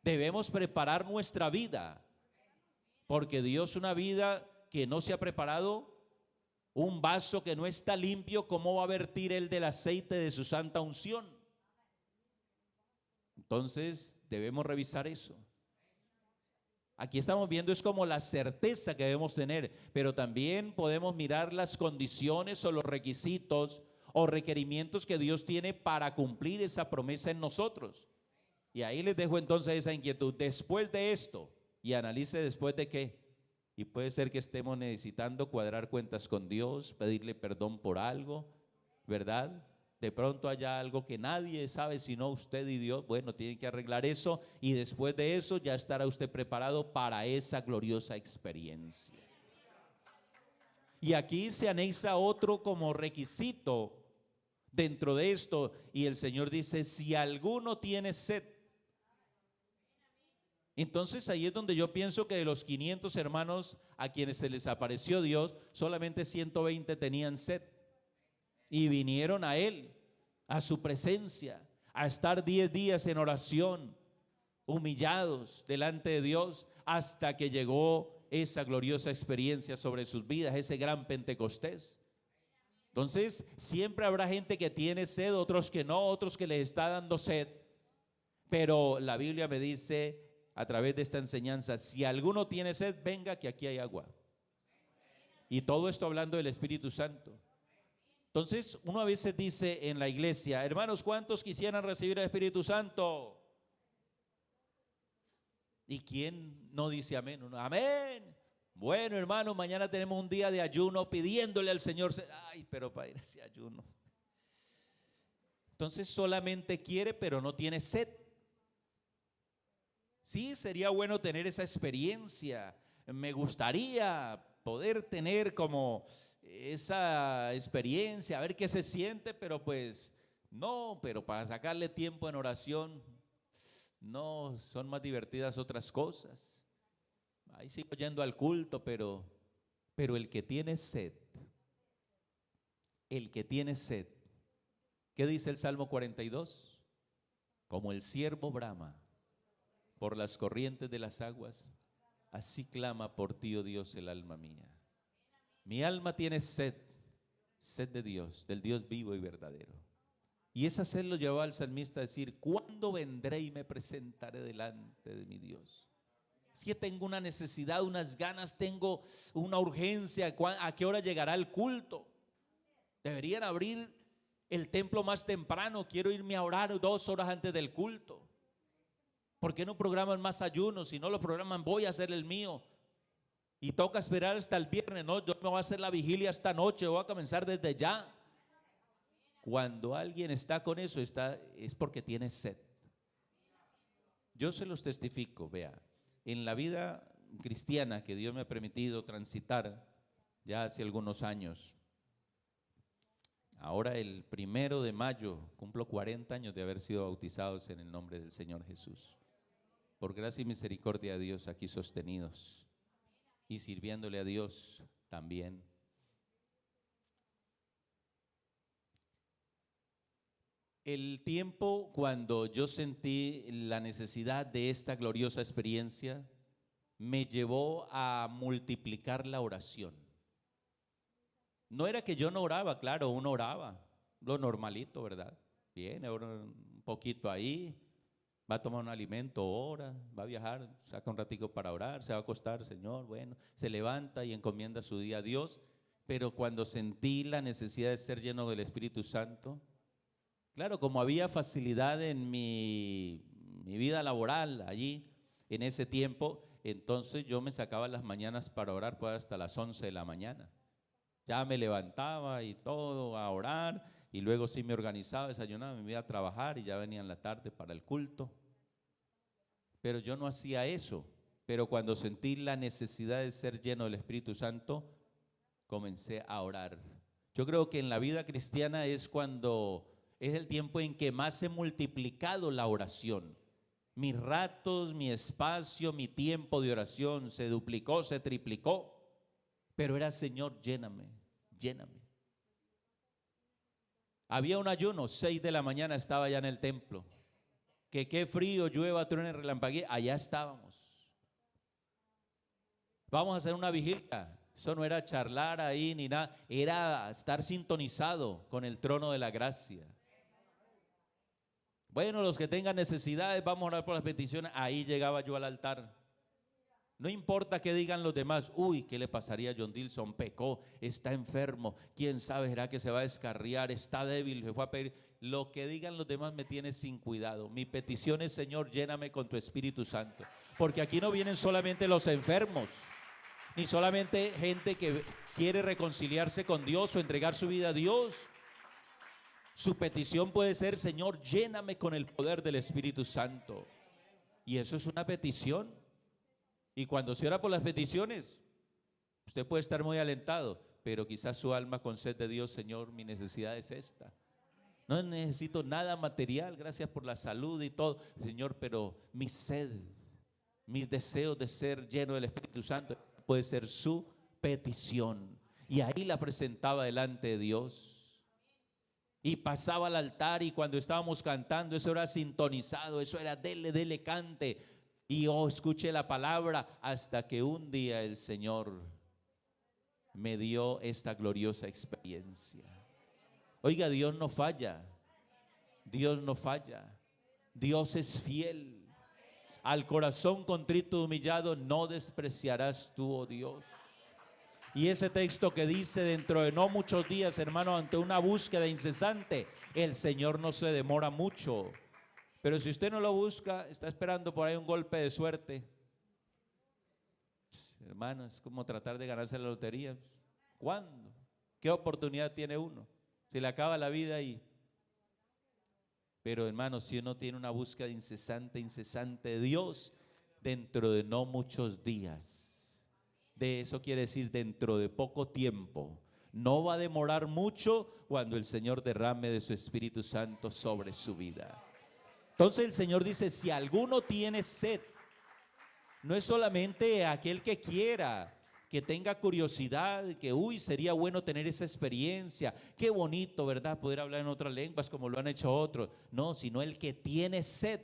debemos preparar nuestra vida, porque Dios, una vida que no se ha preparado, un vaso que no está limpio, ¿cómo va a vertir Él del aceite de su santa unción? Entonces debemos revisar eso. Aquí estamos viendo es como la certeza que debemos tener, pero también podemos mirar las condiciones o los requisitos o requerimientos que Dios tiene para cumplir esa promesa en nosotros. Y ahí les dejo entonces esa inquietud. Después de esto, y analice después de qué. Y puede ser que estemos necesitando cuadrar cuentas con Dios, pedirle perdón por algo, ¿verdad? De pronto haya algo que nadie sabe sino usted y Dios. Bueno, tienen que arreglar eso y después de eso ya estará usted preparado para esa gloriosa experiencia. Y aquí se anexa otro como requisito dentro de esto y el Señor dice, si alguno tiene sed. Entonces ahí es donde yo pienso que de los 500 hermanos a quienes se les apareció Dios, solamente 120 tenían sed. Y vinieron a Él, a su presencia, a estar 10 días en oración, humillados delante de Dios, hasta que llegó esa gloriosa experiencia sobre sus vidas, ese gran Pentecostés. Entonces, siempre habrá gente que tiene sed, otros que no, otros que les está dando sed. Pero la Biblia me dice, a través de esta enseñanza, si alguno tiene sed, venga que aquí hay agua. Y todo esto hablando del Espíritu Santo. Entonces, uno a veces dice en la iglesia, hermanos, ¿cuántos quisieran recibir el Espíritu Santo? ¿Y quién no dice amén? Uno, amén. Bueno, hermano, mañana tenemos un día de ayuno pidiéndole al Señor. Ay, pero para ir a ese ayuno. Entonces solamente quiere, pero no tiene sed. Sí, sería bueno tener esa experiencia. Me gustaría poder tener como esa experiencia, a ver qué se siente, pero pues no, pero para sacarle tiempo en oración, no, son más divertidas otras cosas. Ahí sigo yendo al culto, pero el que tiene sed, ¿qué dice el Salmo 42? Como el ciervo brama por las corrientes de las aguas, así clama por ti, oh Dios, el alma mía. Mi alma tiene sed, sed de Dios, del Dios vivo y verdadero. Y esa sed lo llevó al salmista a decir, ¿cuándo vendré y me presentaré delante de mi Dios? Es que tengo una necesidad, unas ganas, tengo una urgencia. ¿A qué hora llegará el culto? Deberían abrir el templo más temprano. Quiero irme a orar 2 horas antes del culto. ¿Por qué no programan más ayunos? Si no lo programan, voy a hacer el mío. Y toca esperar hasta el viernes. No, yo me voy a hacer la vigilia esta noche. Voy a comenzar desde ya. Cuando alguien está con eso, es porque tiene sed. Yo se los testifico, vea. En la vida cristiana que Dios me ha permitido transitar ya hace algunos años, ahora el 1 de mayo cumplo 40 años de haber sido bautizados en el nombre del Señor Jesús. Por gracia y misericordia de Dios aquí sostenidos y sirviéndole a Dios también. El tiempo cuando yo sentí la necesidad de esta gloriosa experiencia me llevó a multiplicar la oración. No era que yo no oraba, claro, uno oraba, lo normalito, ¿verdad? Viene, ora un poquito ahí, va a tomar un alimento, ora, va a viajar, saca un ratico para orar, se va a acostar, Señor, bueno, se levanta y encomienda su día a Dios. Pero cuando sentí la necesidad de ser lleno del Espíritu Santo, claro, como había facilidad en mi vida laboral allí, en ese tiempo, entonces yo me sacaba las mañanas para orar pues hasta las 11 de la mañana. Ya me levantaba y todo a orar y luego sí me organizaba, desayunaba, me iba a trabajar y ya venía en la tarde para el culto. Pero yo no hacía eso. Pero cuando sentí la necesidad de ser lleno del Espíritu Santo, comencé a orar. Yo creo que en la vida cristiana es el tiempo en que más he multiplicado la oración. Mis ratos, mi espacio, mi tiempo de oración se duplicó, se triplicó. Pero era, Señor, lléname, lléname. Había un ayuno, 6 de la mañana estaba ya en el templo. Que qué frío, llueva, truene, relampaguee, allá estábamos. Vamos a hacer una vigilia. Eso no era charlar ahí ni nada, era estar sintonizado con el trono de la gracia. Bueno, los que tengan necesidades, vamos a orar por las peticiones. Ahí llegaba yo al altar. No importa qué digan los demás. Uy, ¿qué le pasaría a John Dilson? Pecó, está enfermo, quién sabe, será que se va a descarriar, está débil, se fue a pedir. Lo que digan los demás me tiene sin cuidado. Mi petición es, Señor, lléname con tu Espíritu Santo. Porque aquí no vienen solamente los enfermos, ni solamente gente que quiere reconciliarse con Dios o entregar su vida a Dios. Su petición puede ser, Señor, lléname con el poder del Espíritu Santo. Y eso es una petición. Y cuando se ora por las peticiones, usted puede estar muy alentado, pero quizás su alma con sed de Dios, Señor, mi necesidad es esta. No necesito nada material, gracias por la salud y todo, Señor, pero mi sed, mis deseos de ser lleno del Espíritu Santo, puede ser su petición. Y ahí la presentaba delante de Dios. Y pasaba al altar, y cuando estábamos cantando, eso era sintonizado, eso era dele, dele, cante. Y escuché la palabra hasta que un día el Señor me dio esta gloriosa experiencia. Oiga, Dios no falla. Dios no falla. Dios es fiel. Al corazón contrito y humillado no despreciarás tú, oh Dios. Y ese texto que dice, dentro de no muchos días, hermano, ante una búsqueda incesante, el Señor no se demora mucho. Pero si usted no lo busca, está esperando por ahí un golpe de suerte. Hermano, es como tratar de ganarse la lotería. ¿Cuándo? ¿Qué oportunidad tiene uno? Se le acaba la vida y... Pero hermano, si uno tiene una búsqueda incesante de Dios, dentro de no muchos días, de eso quiere decir dentro de poco tiempo, no va a demorar mucho cuando el Señor derrame de su Espíritu Santo sobre su vida. Entonces el Señor dice, si alguno tiene sed, no es solamente aquel que quiera, que tenga curiosidad, que sería bueno tener esa experiencia, qué bonito, ¿verdad? Poder hablar en otras lenguas como lo han hecho otros. No, sino el que tiene sed.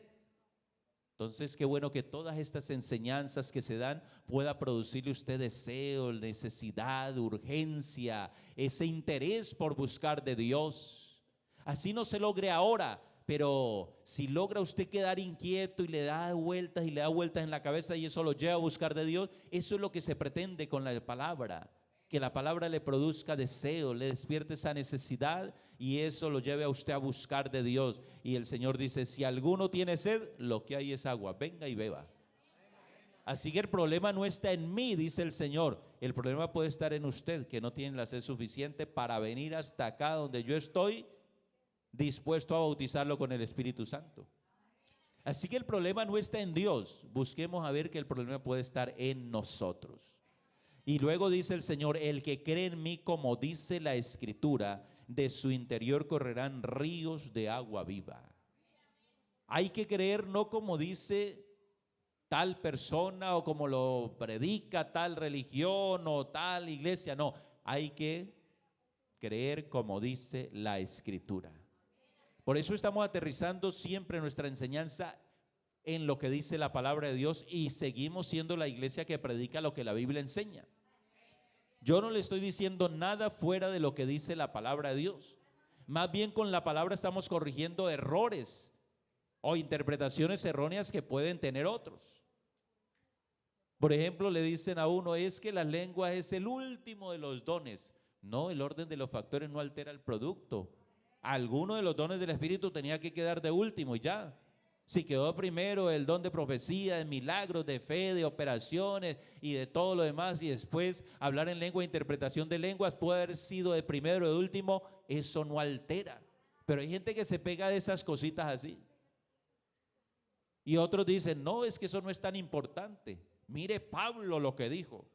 Entonces qué bueno que todas estas enseñanzas que se dan pueda producirle usted deseo, necesidad, urgencia, ese interés por buscar de Dios. Así no se logre ahora, pero si logra usted quedar inquieto y le da vueltas en la cabeza y eso lo lleva a buscar de Dios, eso es lo que se pretende con la palabra, que la palabra le produzca deseo, le despierte esa necesidad y eso lo lleve a usted a buscar de Dios. Y el Señor dice, si alguno tiene sed, lo que hay es agua, venga y beba. Así que el problema no está en mí, dice el Señor, el problema puede estar en usted, que no tiene la sed suficiente para venir hasta acá donde yo estoy, dispuesto a bautizarlo con el Espíritu Santo. Así que el problema no está en Dios, busquemos a ver que el problema puede estar en nosotros. Y luego dice el Señor, el que cree en mí, como dice la Escritura, de su interior correrán ríos de agua viva. Hay que creer no como dice tal persona o como lo predica tal religión o tal iglesia, no, hay que creer como dice la Escritura. Por eso estamos aterrizando siempre nuestra enseñanza en lo que dice la palabra de Dios y seguimos siendo la iglesia que predica lo que la Biblia enseña. Yo no le estoy diciendo nada fuera de lo que dice la palabra de Dios. Más bien con la palabra estamos corrigiendo errores o interpretaciones erróneas que pueden tener otros. Por ejemplo, le dicen a uno, es que la lengua es el último de los dones. No, el orden de los factores no altera el producto. Alguno de los dones del Espíritu tenía que quedar de último y ya. Si quedó primero el don de profecía, de milagros, de fe, de operaciones y de todo lo demás, y después hablar en lengua, interpretación de lenguas puede haber sido de primero o de último, eso no altera. Pero hay gente que se pega de esas cositas así. Y otros dicen, no, es que eso no es tan importante. Mire Pablo lo que dijo.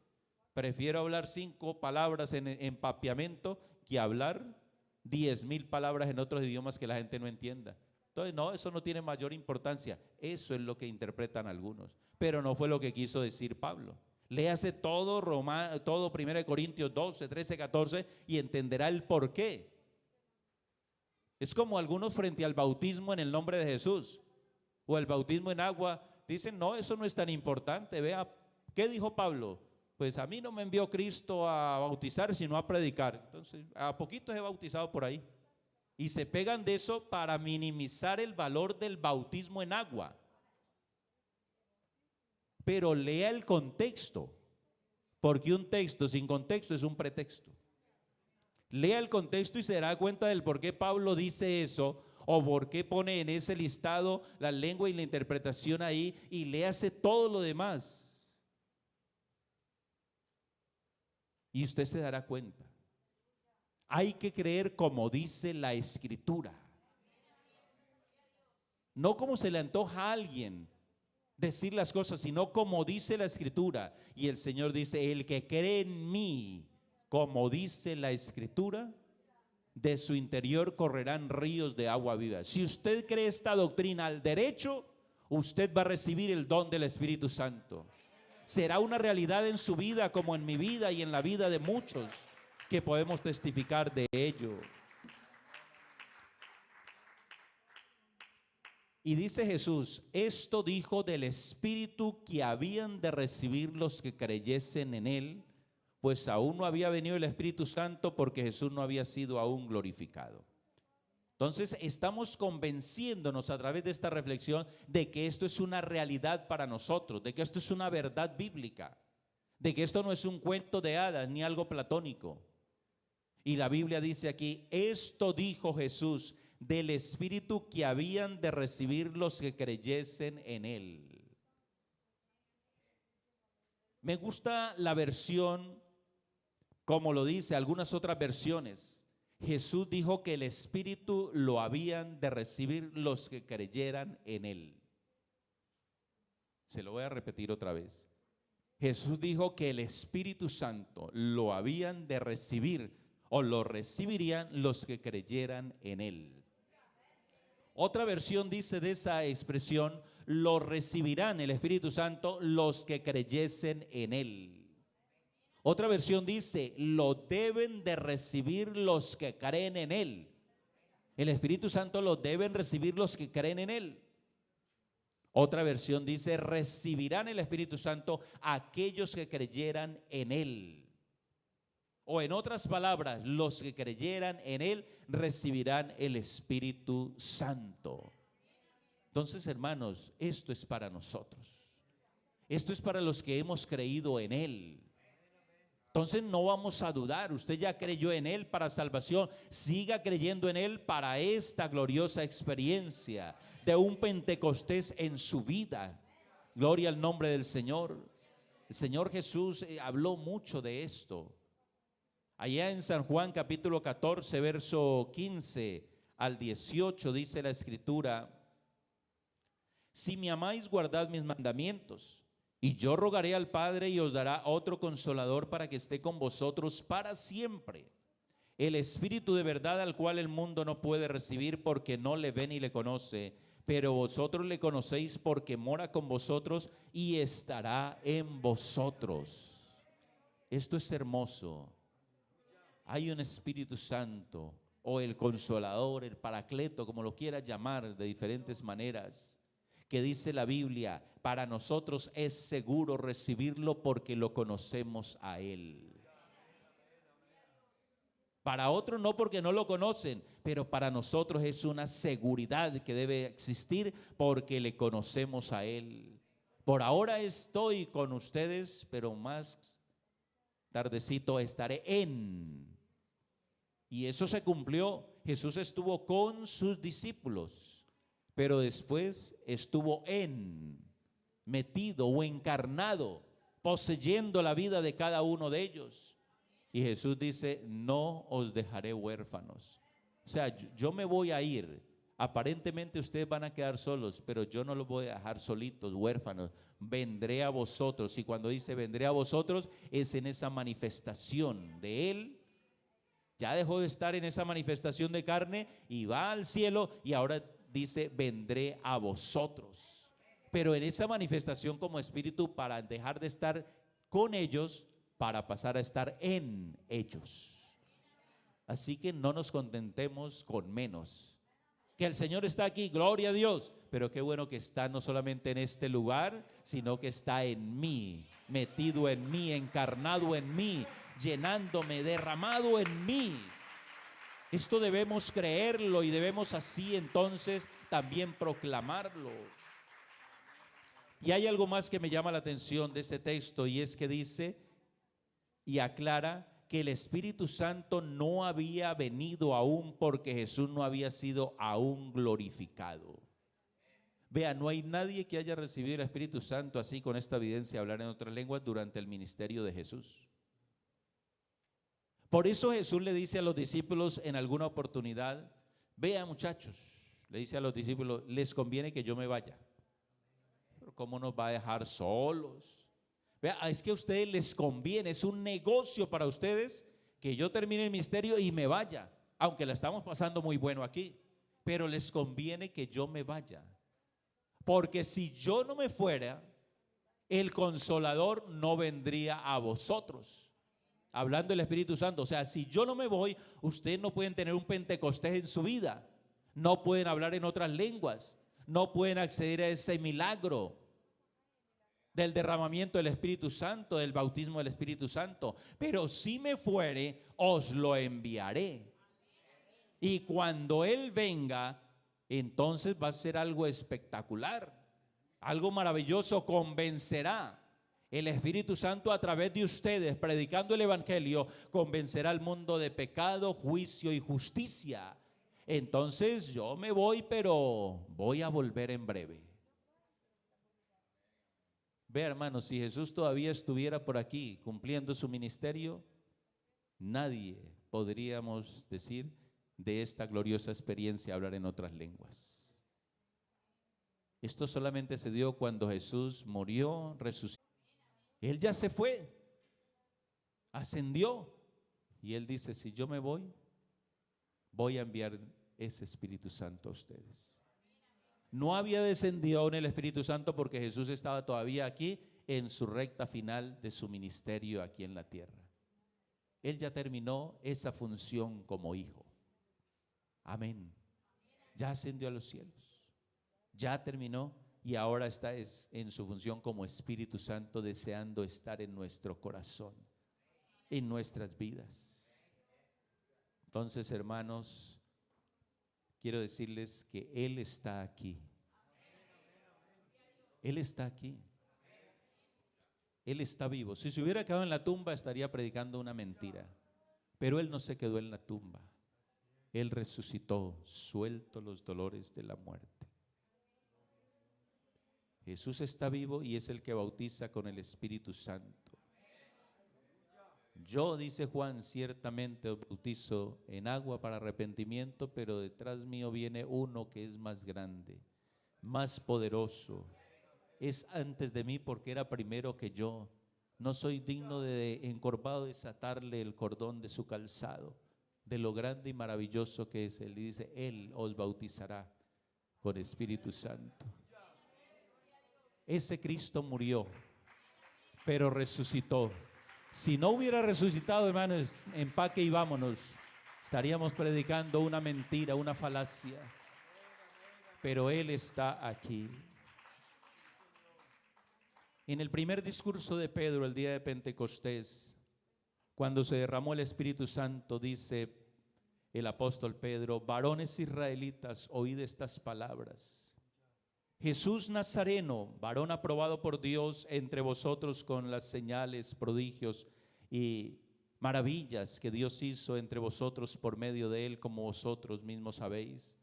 Prefiero hablar 5 palabras en empapiamiento que hablar 10,000 palabras en otros idiomas que la gente no entienda. Entonces, no, eso no tiene mayor importancia. Eso es lo que interpretan algunos. Pero no fue lo que quiso decir Pablo. Léase todo 1 Corintios 12, 13, 14 y entenderá el por qué. Es como algunos frente al bautismo en el nombre de Jesús o el bautismo en agua. Dicen, no, eso no es tan importante. Vea, ¿qué dijo Pablo? Pues a mí no me envió Cristo a bautizar, sino a predicar. Entonces, a poquitos he bautizado por ahí. Y se pegan de eso para minimizar el valor del bautismo en agua. pero lea el contexto, porque un texto sin contexto es un pretexto. Lea el contexto y se dará cuenta del por qué Pablo dice eso, o por qué pone en ese listado la lengua y la interpretación ahí, y léase todo lo demás. Y usted se dará cuenta. Hay que creer como dice la Escritura. No como se le antoja a alguien decir las cosas, sino como dice la Escritura. Y el Señor dice, el que cree en mí, como dice la Escritura, de su interior correrán ríos de agua viva. Si usted cree esta doctrina al derecho, usted va a recibir el don del Espíritu Santo. Será una realidad en su vida como en mi vida y en la vida de muchos que podemos testificar de ello. Y dice Jesús, esto dijo del Espíritu que habían de recibir los que creyesen en Él, pues aún no había venido el Espíritu Santo porque Jesús no había sido aún glorificado. Entonces estamos convenciéndonos a través de esta reflexión de que esto es una realidad para nosotros, de que esto es una verdad bíblica, de que esto no es un cuento de hadas ni algo platónico. Y la Biblia dice aquí, esto dijo Jesús del Espíritu que habían de recibir los que creyesen en Él. Me gusta la versión, como lo dice algunas otras versiones. Jesús dijo que el Espíritu lo habían de recibir los que creyeran en Él. Se lo voy a repetir otra vez. Jesús dijo que el Espíritu Santo lo habían de recibir o lo recibirían los que creyeran en Él. Otra versión dice de esa expresión, lo recibirán el Espíritu Santo los que creyesen en Él. Otra versión dice, lo deben de recibir los que creen en Él. El Espíritu Santo lo deben recibir los que creen en Él. Otra versión dice, recibirán el Espíritu Santo aquellos que creyeran en Él. O en otras palabras, los que creyeran en Él recibirán el Espíritu Santo. Entonces, hermanos, esto es para nosotros. Esto es para los que hemos creído en Él. Entonces no vamos a dudar, usted ya creyó en Él para salvación, siga creyendo en Él para esta gloriosa experiencia de un Pentecostés en su vida. Gloria al nombre del Señor. El Señor Jesús habló mucho de esto. Allá en San Juan capítulo 14, verso 15 al 18 dice la Escritura, si me amáis, guardad mis mandamientos. Y yo rogaré al Padre y os dará otro consolador para que esté con vosotros para siempre. El Espíritu de verdad al cual el mundo no puede recibir porque no le ve ni le conoce, pero vosotros le conocéis porque mora con vosotros y estará en vosotros. Esto es hermoso. Hay un Espíritu Santo o el Consolador, el Paracleto, como lo quieras llamar de diferentes maneras, que dice la Biblia, para nosotros es seguro recibirlo porque lo conocemos a Él. Para otros no, porque no lo conocen, pero para nosotros es una seguridad que debe existir porque le conocemos a Él. Por ahora estoy con ustedes, pero más tardecito estaré en. Y eso se cumplió. Jesús estuvo con sus discípulos, pero después estuvo metido o encarnado, poseyendo la vida de cada uno de ellos. Y Jesús dice, no os dejaré huérfanos. O sea, yo me voy a ir. Aparentemente ustedes van a quedar solos, pero yo no los voy a dejar solitos, huérfanos. Vendré a vosotros. Y cuando dice vendré a vosotros, es en esa manifestación de Él. Ya dejó de estar en esa manifestación de carne y va al cielo y ahora dice vendré a vosotros. Pero en esa manifestación como espíritu para dejar de estar con ellos, para pasar a estar en ellos. Así que no nos contentemos con menos. Que el Señor está aquí, gloria a Dios, pero qué bueno que está no solamente en este lugar, sino que está en mí, metido en mí, encarnado en mí, llenándome, derramado en mí. Esto debemos creerlo y debemos así entonces también proclamarlo. Y hay algo más que me llama la atención de ese texto, y es que dice y aclara que el Espíritu Santo no había venido aún porque Jesús no había sido aún glorificado. Vea, no hay nadie que haya recibido el Espíritu Santo así, con esta evidencia de hablar en otras lenguas durante el ministerio de Jesús. Por eso Jesús le dice a los discípulos en alguna oportunidad: vea, muchachos, le dice a los discípulos, les conviene que yo me vaya. Pero ¿cómo nos va a dejar solos? Vea, es que a ustedes les conviene, es un negocio para ustedes que yo termine el ministerio y me vaya, aunque la estamos pasando muy bueno aquí, pero les conviene que yo me vaya, porque si yo no me fuera, el Consolador no vendría a vosotros. Hablando del Espíritu Santo, o sea, si yo no me voy, ustedes no pueden tener un Pentecostés en su vida, no pueden hablar en otras lenguas, no pueden acceder a ese milagro del derramamiento del Espíritu Santo, del bautismo del Espíritu Santo. Pero si me fuere, os lo enviaré. Y cuando Él venga, entonces va a ser algo espectacular, algo maravilloso. Convencerá el Espíritu Santo a través de ustedes, predicando el Evangelio, convencerá al mundo de pecado, juicio y justicia. Entonces yo me voy, pero voy a volver en breve. Vea, hermanos, si Jesús todavía estuviera por aquí cumpliendo su ministerio, nadie podríamos decir de esta gloriosa experiencia hablar en otras lenguas. Esto solamente se dio cuando Jesús murió, resucitó. Él ya se fue, ascendió, y Él dice: si yo me voy, voy a enviar ese Espíritu Santo a ustedes. No había descendido aún el Espíritu Santo porque Jesús estaba todavía aquí en su recta final de su ministerio aquí en la tierra. Él ya terminó esa función como hijo. Amén. Ya ascendió a los cielos, ya terminó, y ahora está en su función como Espíritu Santo, deseando estar en nuestro corazón, en nuestras vidas. Entonces, hermanos, quiero decirles que Él está aquí. Él está aquí. Él está vivo. Si se hubiera quedado en la tumba, estaría predicando una mentira. Pero Él no se quedó en la tumba. Él resucitó, suelto los dolores de la muerte. Jesús está vivo y es el que bautiza con el Espíritu Santo. Yo, dice Juan, ciertamente bautizo en agua para arrepentimiento, pero detrás mío viene uno que es más grande, más poderoso. Es antes de mí porque era primero que yo. No soy digno de encorvado desatarle el cordón de su calzado, de lo grande y maravilloso que es Él. Y dice: Él os bautizará con Espíritu Santo. Ese Cristo murió, pero resucitó. Si no hubiera resucitado, hermanos, empaque y vámonos. Estaríamos predicando una mentira, una falacia. Pero Él está aquí. En el primer discurso de Pedro, el día de Pentecostés, cuando se derramó el Espíritu Santo, dice el apóstol Pedro: varones israelitas, oíd estas palabras. Jesús Nazareno, varón aprobado por Dios entre vosotros con las señales, prodigios y maravillas que Dios hizo entre vosotros por medio de Él, como vosotros mismos sabéis.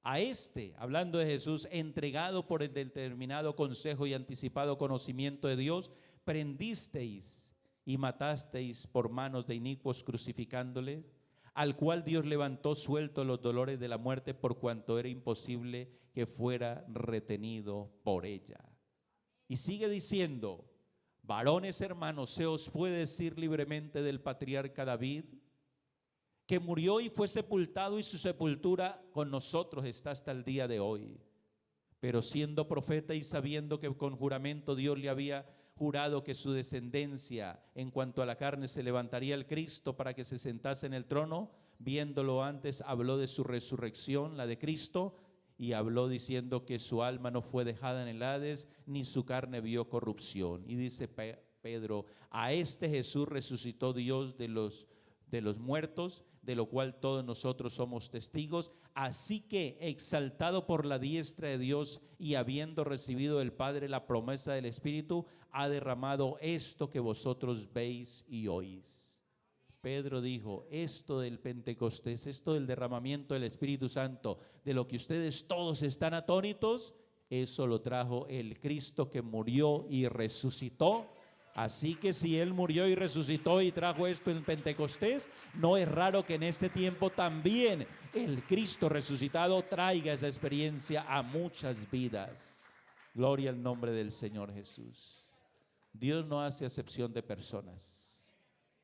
A este, hablando de Jesús, entregado por el determinado consejo y anticipado conocimiento de Dios, prendisteis y matasteis por manos de inicuos, crucificándole, al cual Dios levantó suelto los dolores de la muerte, por cuanto era imposible que fuera retenido por ella. Y sigue diciendo: varones hermanos, se os puede decir libremente del patriarca David, que murió y fue sepultado, y su sepultura con nosotros está hasta el día de hoy. Pero siendo profeta y sabiendo que con juramento Dios le había jurado que su descendencia en cuanto a la carne se levantaría el Cristo para que se sentase en el trono, viéndolo antes, habló de su resurrección, la de Cristo, y habló diciendo que su alma no fue dejada en el Hades, ni su carne vio corrupción. Y dice Pedro: a este Jesús resucitó Dios de los muertos, de lo cual todos nosotros somos testigos. Así que, exaltado por la diestra de Dios y habiendo recibido del Padre la promesa del Espíritu, ha derramado esto que vosotros veis y oís. Pedro dijo, esto del Pentecostés, esto del derramamiento del Espíritu Santo, de lo que ustedes todos están atónitos, eso lo trajo el Cristo que murió y resucitó. Así que si Él murió y resucitó y trajo esto en Pentecostés, no es raro que en este tiempo también el Cristo resucitado traiga esa experiencia a muchas vidas. Gloria al nombre del Señor Jesús. Dios no hace acepción de personas.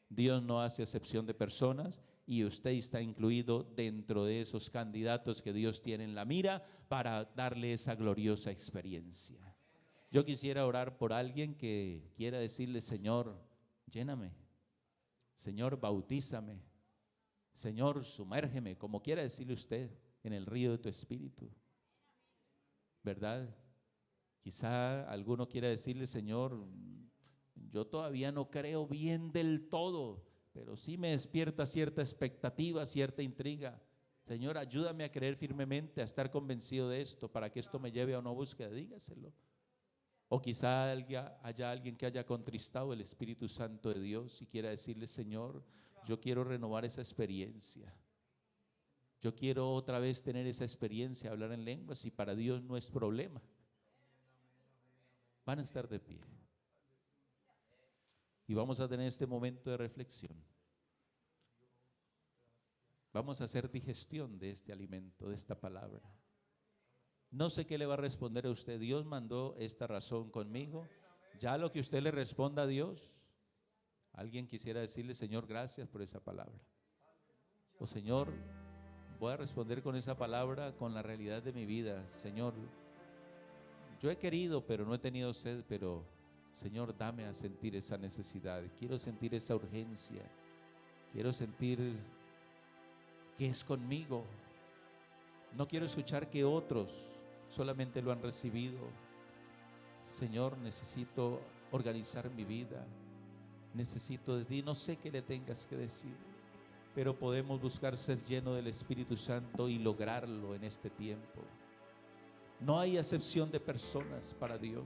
Dios no hace acepción de personas y usted está incluido dentro de esos candidatos que Dios tiene en la mira para darle esa gloriosa experiencia. Yo quisiera orar por alguien que quiera decirle, Señor, lléname, Señor, bautízame, Señor, sumérgeme, como quiera decirle usted, en el río de tu Espíritu, ¿verdad? Quizá alguno quiera decirle, Señor, yo todavía no creo bien del todo, pero sí me despierta cierta expectativa, cierta intriga. Señor, ayúdame a creer firmemente, a estar convencido de esto, para que esto me lleve a una búsqueda, dígaselo. O quizá haya alguien que haya contristado el Espíritu Santo de Dios y quiera decirle, Señor, yo quiero renovar esa experiencia. Yo quiero otra vez tener esa experiencia, hablar en lenguas, y para Dios no es problema. Van a estar de pie. Y vamos a tener este momento de reflexión. Vamos a hacer digestión de este alimento, de esta palabra. No sé qué le va a responder a usted. Dios mandó esta razón conmigo. Ya lo que usted le responda a Dios. Alguien quisiera decirle, Señor, gracias por esa palabra. O Señor, voy a responder con esa palabra, con la realidad de mi vida. Señor, yo he querido, pero no he tenido sed, pero Señor, dame a sentir esa necesidad. Quiero sentir esa urgencia. Quiero sentir que es conmigo. No quiero escuchar que otros solamente lo han recibido. Señor, necesito organizar mi vida. Necesito de ti. No sé qué le tengas que decir, pero podemos buscar ser lleno del Espíritu Santo y lograrlo en este tiempo. No hay acepción de personas para Dios.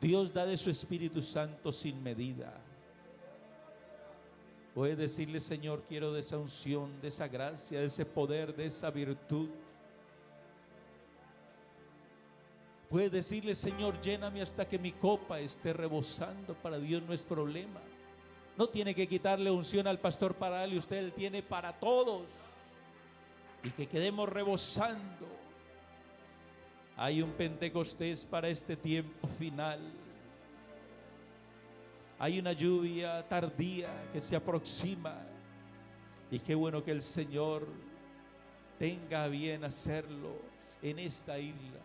Dios da de su Espíritu Santo sin medida. Puedes decirle, Señor, quiero de esa unción, de esa gracia, de ese poder, de esa virtud. Puedes decirle, Señor, lléname hasta que mi copa esté rebosando. Para Dios no es problema. No tiene que quitarle unción al pastor para darle, usted él tiene para todos. Y que quedemos rebosando. Hay un Pentecostés para este tiempo final. Hay una lluvia tardía que se aproxima. Y qué bueno que el Señor tenga a bien hacerlo en esta isla.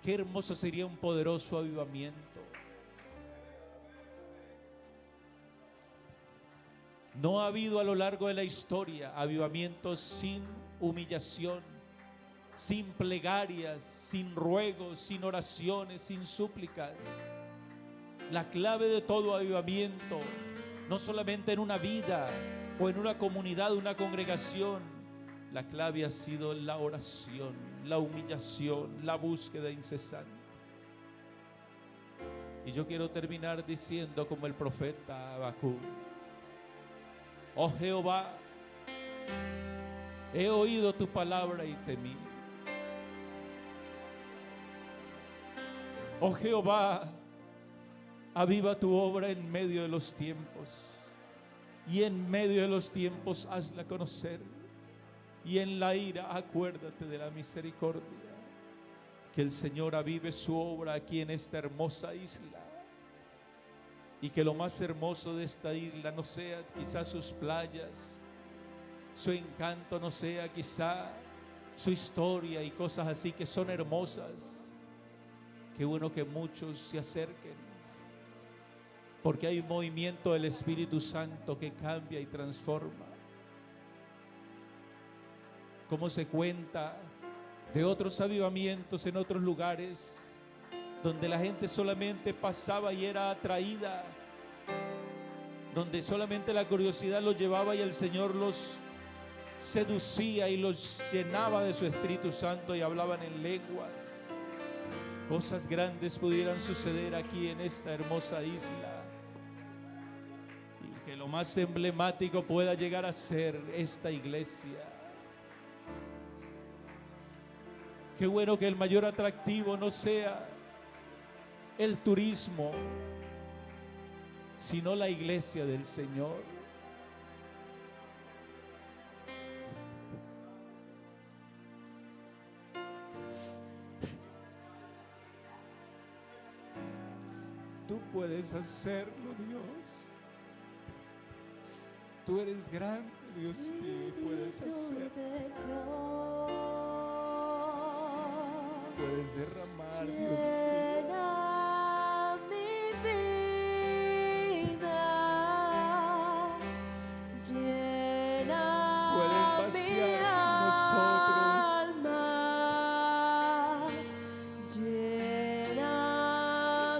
Qué hermoso sería un poderoso avivamiento. No ha habido a lo largo de la historia avivamientos sin humillación, sin plegarias, sin ruegos, sin oraciones, sin súplicas. La clave de todo avivamiento, no solamente en una vida o en una comunidad, una congregación, la clave ha sido la oración, la humillación, la búsqueda incesante. Y yo quiero terminar diciendo como el profeta Habacuc: oh Jehová, he oído tu palabra y temí. Oh Jehová, aviva tu obra en medio de los tiempos, y en medio de los tiempos hazla conocer, y en la ira acuérdate de la misericordia. Que el Señor avive su obra aquí en esta hermosa isla, y que lo más hermoso de esta isla no sea quizás sus playas, su encanto no sea quizá su historia y cosas así que son hermosas. Qué bueno que muchos se acerquen, porque hay un movimiento del Espíritu Santo que cambia y transforma. Como se cuenta de otros avivamientos en otros lugares, donde la gente solamente pasaba y era atraída, donde solamente la curiosidad los llevaba y el Señor los seducía y los llenaba de su Espíritu Santo y hablaban en lenguas. Cosas grandes pudieran suceder aquí en esta hermosa isla, y que lo más emblemático pueda llegar a ser esta iglesia. Qué bueno que el mayor atractivo no sea el turismo, sino la iglesia del Señor. Tú puedes hacerlo, Dios. Tú eres grande, Dios mío, y puedes hacerlo. Puedes derramar, Dios mío. Llena mi vida, llena Pueden vaciar en nosotros. alma, llena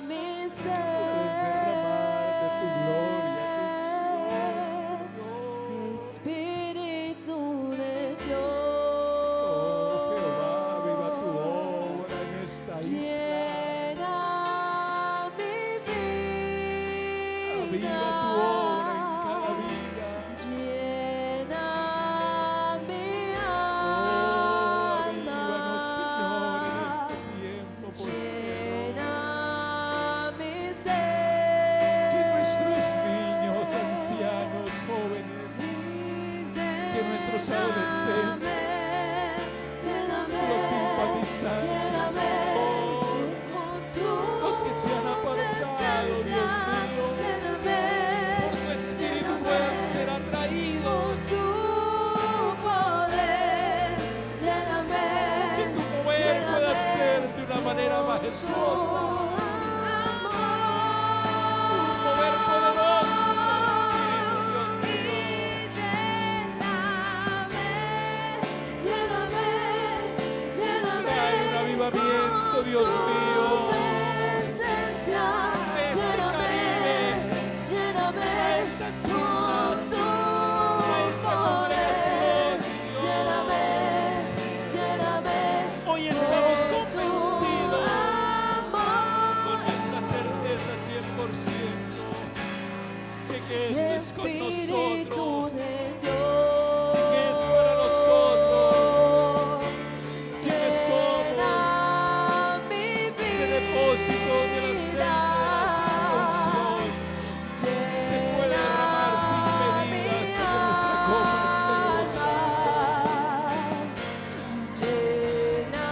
mi ser. Puedes derramar de tu gloria, tu unción, Señor. Espíritu de Dios. Oh Jehová, viva tu obra en esta isla. Llena mi vida. Aviva tu obra en cada vida. Llena mi Oh, avívanos, Señor, en alma. este tiempo postrero. Llena mi Que nuestros ser. niños, ancianos, jóvenes, que nuestros adolescentes, los simpatizantes, Señor, los que se han apartado, Dios mío, por tu Espíritu puedan ser atraídos. Que tu mover pueda ser de una manera majestuosa, un mover poderoso del Espíritu, Dios mío. Trae un avivamiento, Dios mío, a estas islas, a esta congregación, Dios. Hoy estamos convencidos con nuestra certeza 100% de que esto es con nosotros, que es para nosotros, que somos ese depósito de la senda de la unción. Se puede derramar sin medida hasta que nuestra copa esté rebosando. Llena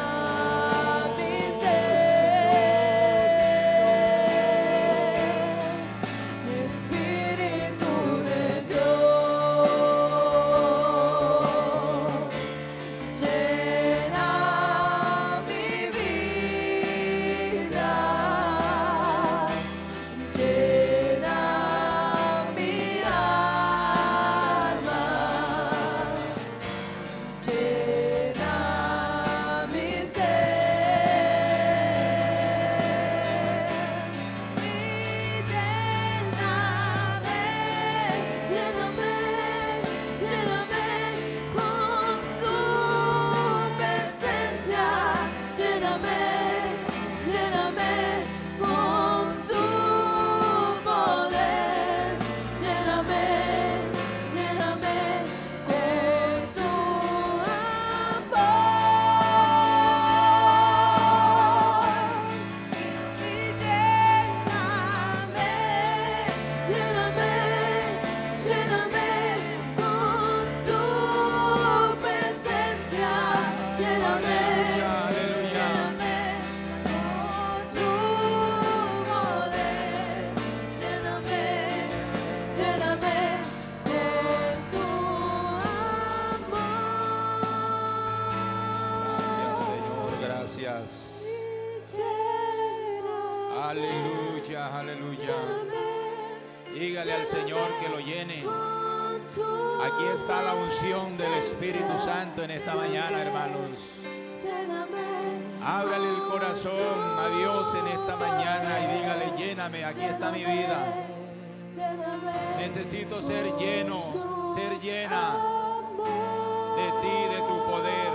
mi ser, Espíritu de Dios, llena mi vida, llena mi alma. Llena mi ser, y lléname con tu presencia, lléname con tu poder, lléname con tu amor. Y lléname con tu presencia, lléname con tu poder, lléname con tu amor. Gracias, Señor, gracias. Aleluya, aleluya. Dígale al Señor que lo llene. Aquí está la unción del Espíritu Santo en esta mañana, hermanos. Ábrale el corazón a Dios en esta mañana y dígale, lléname, aquí está mi vida. lléname Necesito ser lleno, con tu ser llena amor. de ti, de tu poder.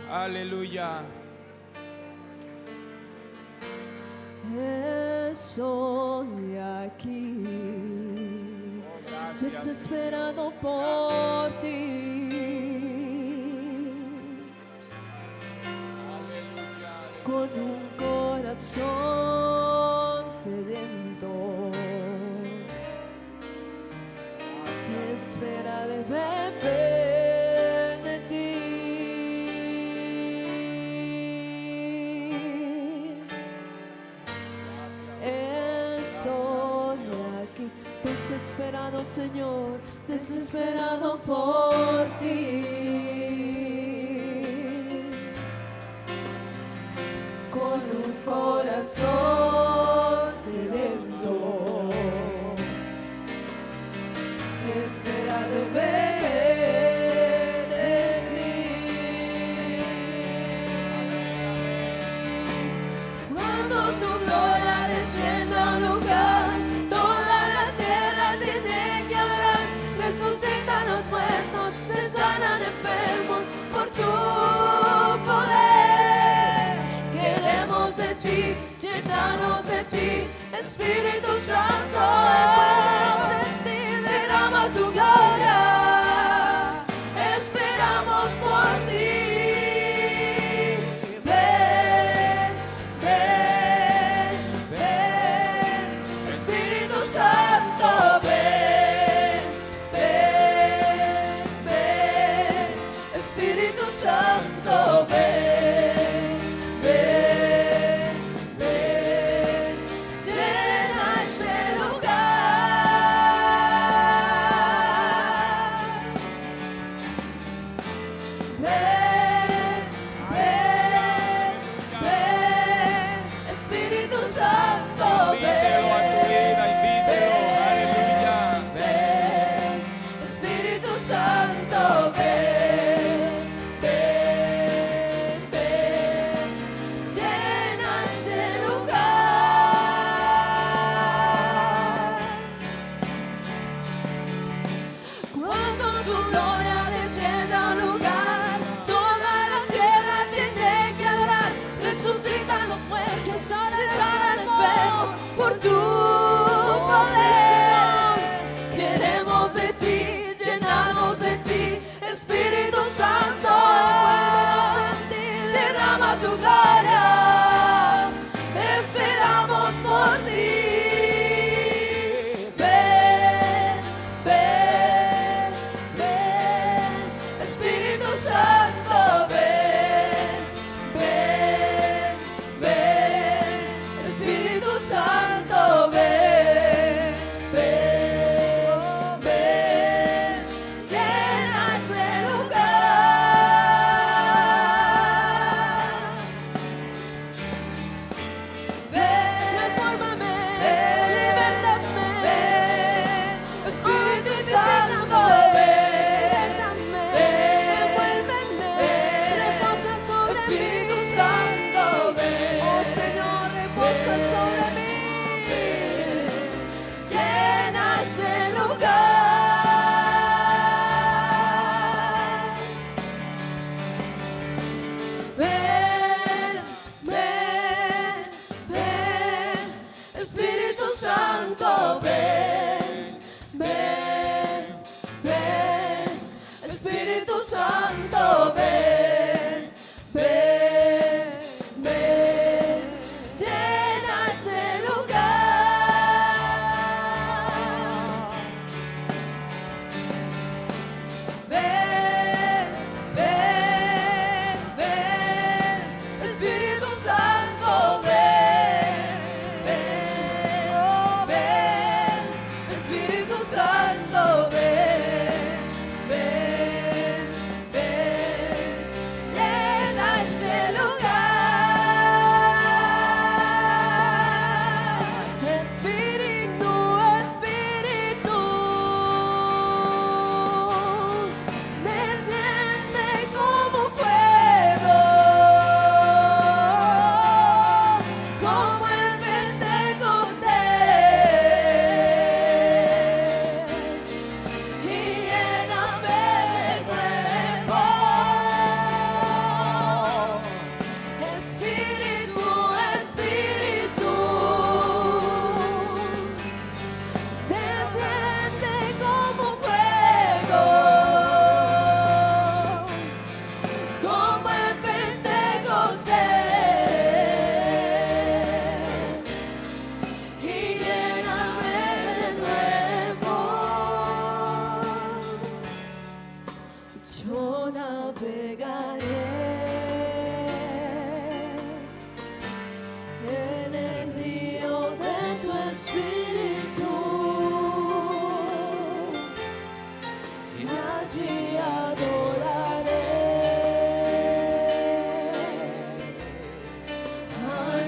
Aleluya. Estoy aquí, Gracias. desesperado por ti. Aleluya. Con un corazón sediento que espera de beber de ti. Estoy aquí desesperado, Señor, desesperado por ti. Con un corazón sediento que espera de beber de ti. Cuando tu gloria descienda a un lugar, toda la tierra tiene que orar. Resucitan los muertos, se sanan enfermos por tu poder. Queremos de ti, llenarnos de ti, Espíritu Santo. Derrama tu gloria, esperamos por ti. Ven, ven, ven, Espíritu Santo, ven, ven, ven, Espíritu Santo, ven, ven, ven, llena este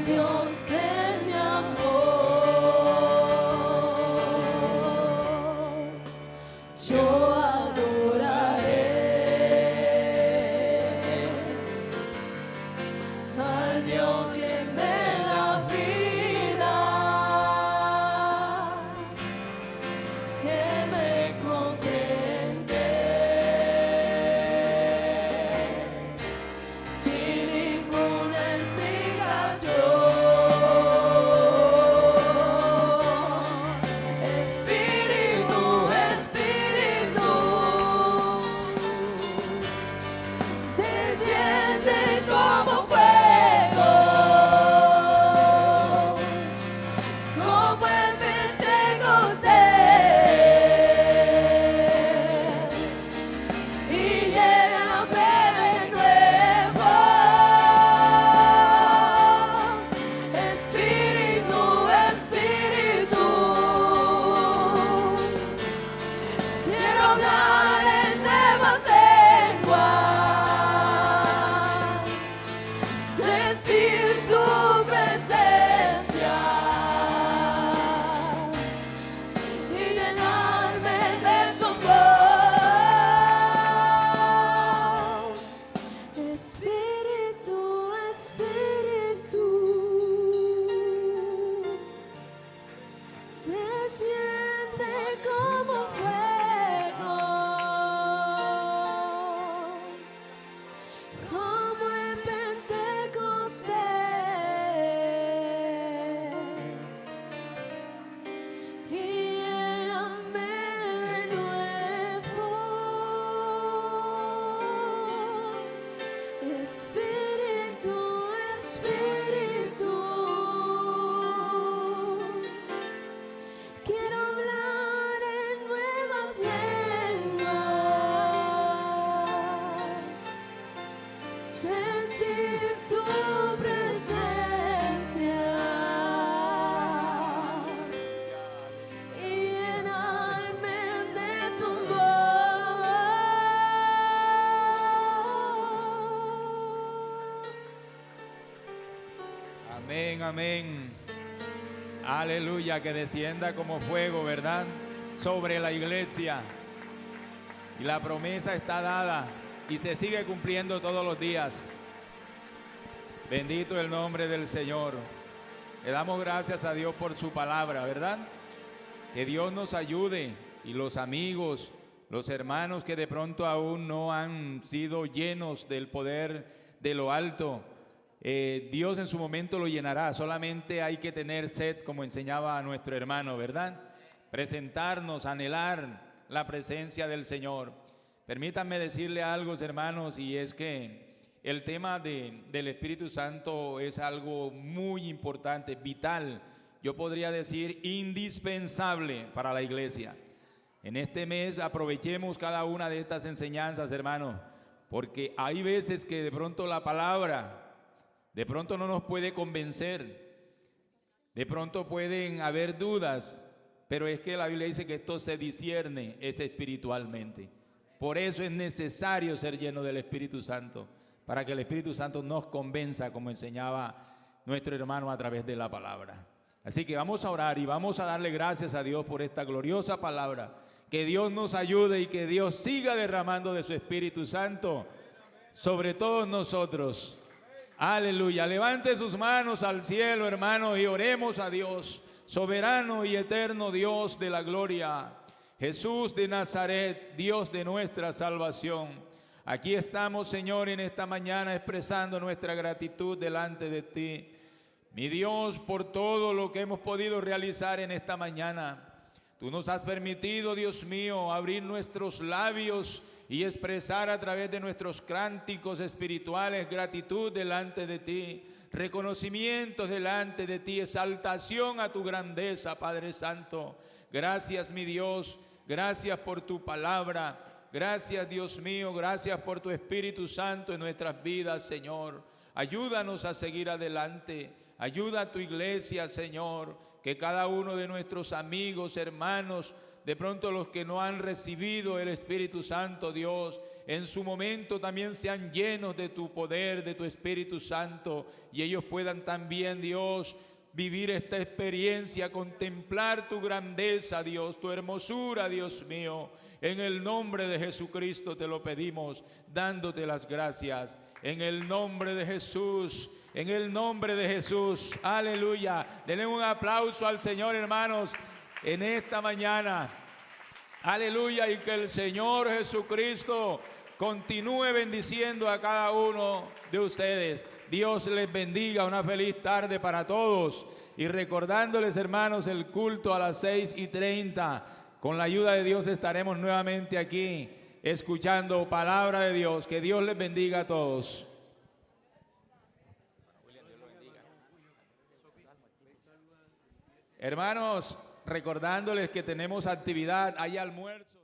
al Dios de mi amor. Yo adoraré al Dios que me da vida, que me comprende sin ninguna explicación. Espíritu, Espíritu, desciende como fuego, como en Pentecostés, y lléname de nuevo. Espíritu, Espíritu, quiero hablar en nuevas lenguas, sentir tu presencia y llenarme de tu amor. Espíritu, Espíritu, desciende como fuego, como en Pentecostés, y lléname de nuevo. Espíritu, Espíritu, quiero hablar en nuevas lenguas, sentir tu presencia y llenarme de tu amor. Amén, amén. Aleluya, que descienda como fuego, ¿verdad? Sobre la iglesia. Y la promesa está dada y se sigue cumpliendo todos los días. Bendito el nombre del Señor. Le damos gracias a Dios por su palabra, ¿verdad? Que Dios nos ayude y los amigos, los hermanos que de pronto aún no han sido llenos del poder de lo alto. Dios en su momento lo llenará, solamente hay que tener sed, como enseñaba a nuestro hermano, ¿verdad? Presentarnos, anhelar la presencia del Señor. Permítanme decirle algo, hermanos, y es que el tema del Espíritu Santo es algo muy importante, vital, yo podría decir indispensable para la iglesia. En este mes aprovechemos cada una de estas enseñanzas, hermanos, porque hay veces que de pronto la palabra de pronto no nos puede convencer, de pronto pueden haber dudas, pero es que la Biblia dice que esto se discierne es espiritualmente. Por eso es necesario ser lleno del Espíritu Santo, para que el Espíritu Santo nos convenza, como enseñaba nuestro hermano a través de la palabra. Así que vamos a orar y vamos a darle gracias a Dios por esta gloriosa palabra. Que Dios nos ayude y que Dios siga derramando de su Espíritu Santo sobre todos nosotros. Aleluya. Levante sus manos al cielo, hermanos, y oremos a Dios, soberano y eterno Dios de la gloria. Jesús de Nazaret, Dios de nuestra salvación. Aquí estamos, Señor, en esta mañana expresando nuestra gratitud delante de ti. Mi Dios, por todo lo que hemos podido realizar en esta mañana. Tú nos has permitido, Dios mío, abrir nuestros labios y expresar a través de nuestros cánticos espirituales gratitud delante de ti, reconocimientos delante de ti, exaltación a tu grandeza, Padre Santo. Gracias, mi Dios, gracias por tu palabra, gracias, Dios mío, gracias por tu Espíritu Santo en nuestras vidas, Señor. Ayúdanos a seguir adelante, ayuda a tu iglesia, Señor, que cada uno de nuestros amigos, hermanos, de pronto los que no han recibido el Espíritu Santo, Dios, en su momento también sean llenos de tu poder, de tu Espíritu Santo, y ellos puedan también, Dios, vivir esta experiencia, contemplar tu grandeza, Dios, tu hermosura, Dios mío. En el nombre de Jesucristo te lo pedimos, dándote las gracias. En el nombre de Jesús, en el nombre de Jesús. Aleluya. Denle un aplauso al Señor, hermanos, en esta mañana. Aleluya. Y que el Señor Jesucristo continúe bendiciendo a cada uno de ustedes. Dios les bendiga, una feliz tarde para todos. Y recordándoles, hermanos, el culto a las 6:30. Con la ayuda de Dios estaremos nuevamente aquí, escuchando palabra de Dios. Que Dios les bendiga a todos. Hermanos, recordándoles que tenemos actividad, hay almuerzo.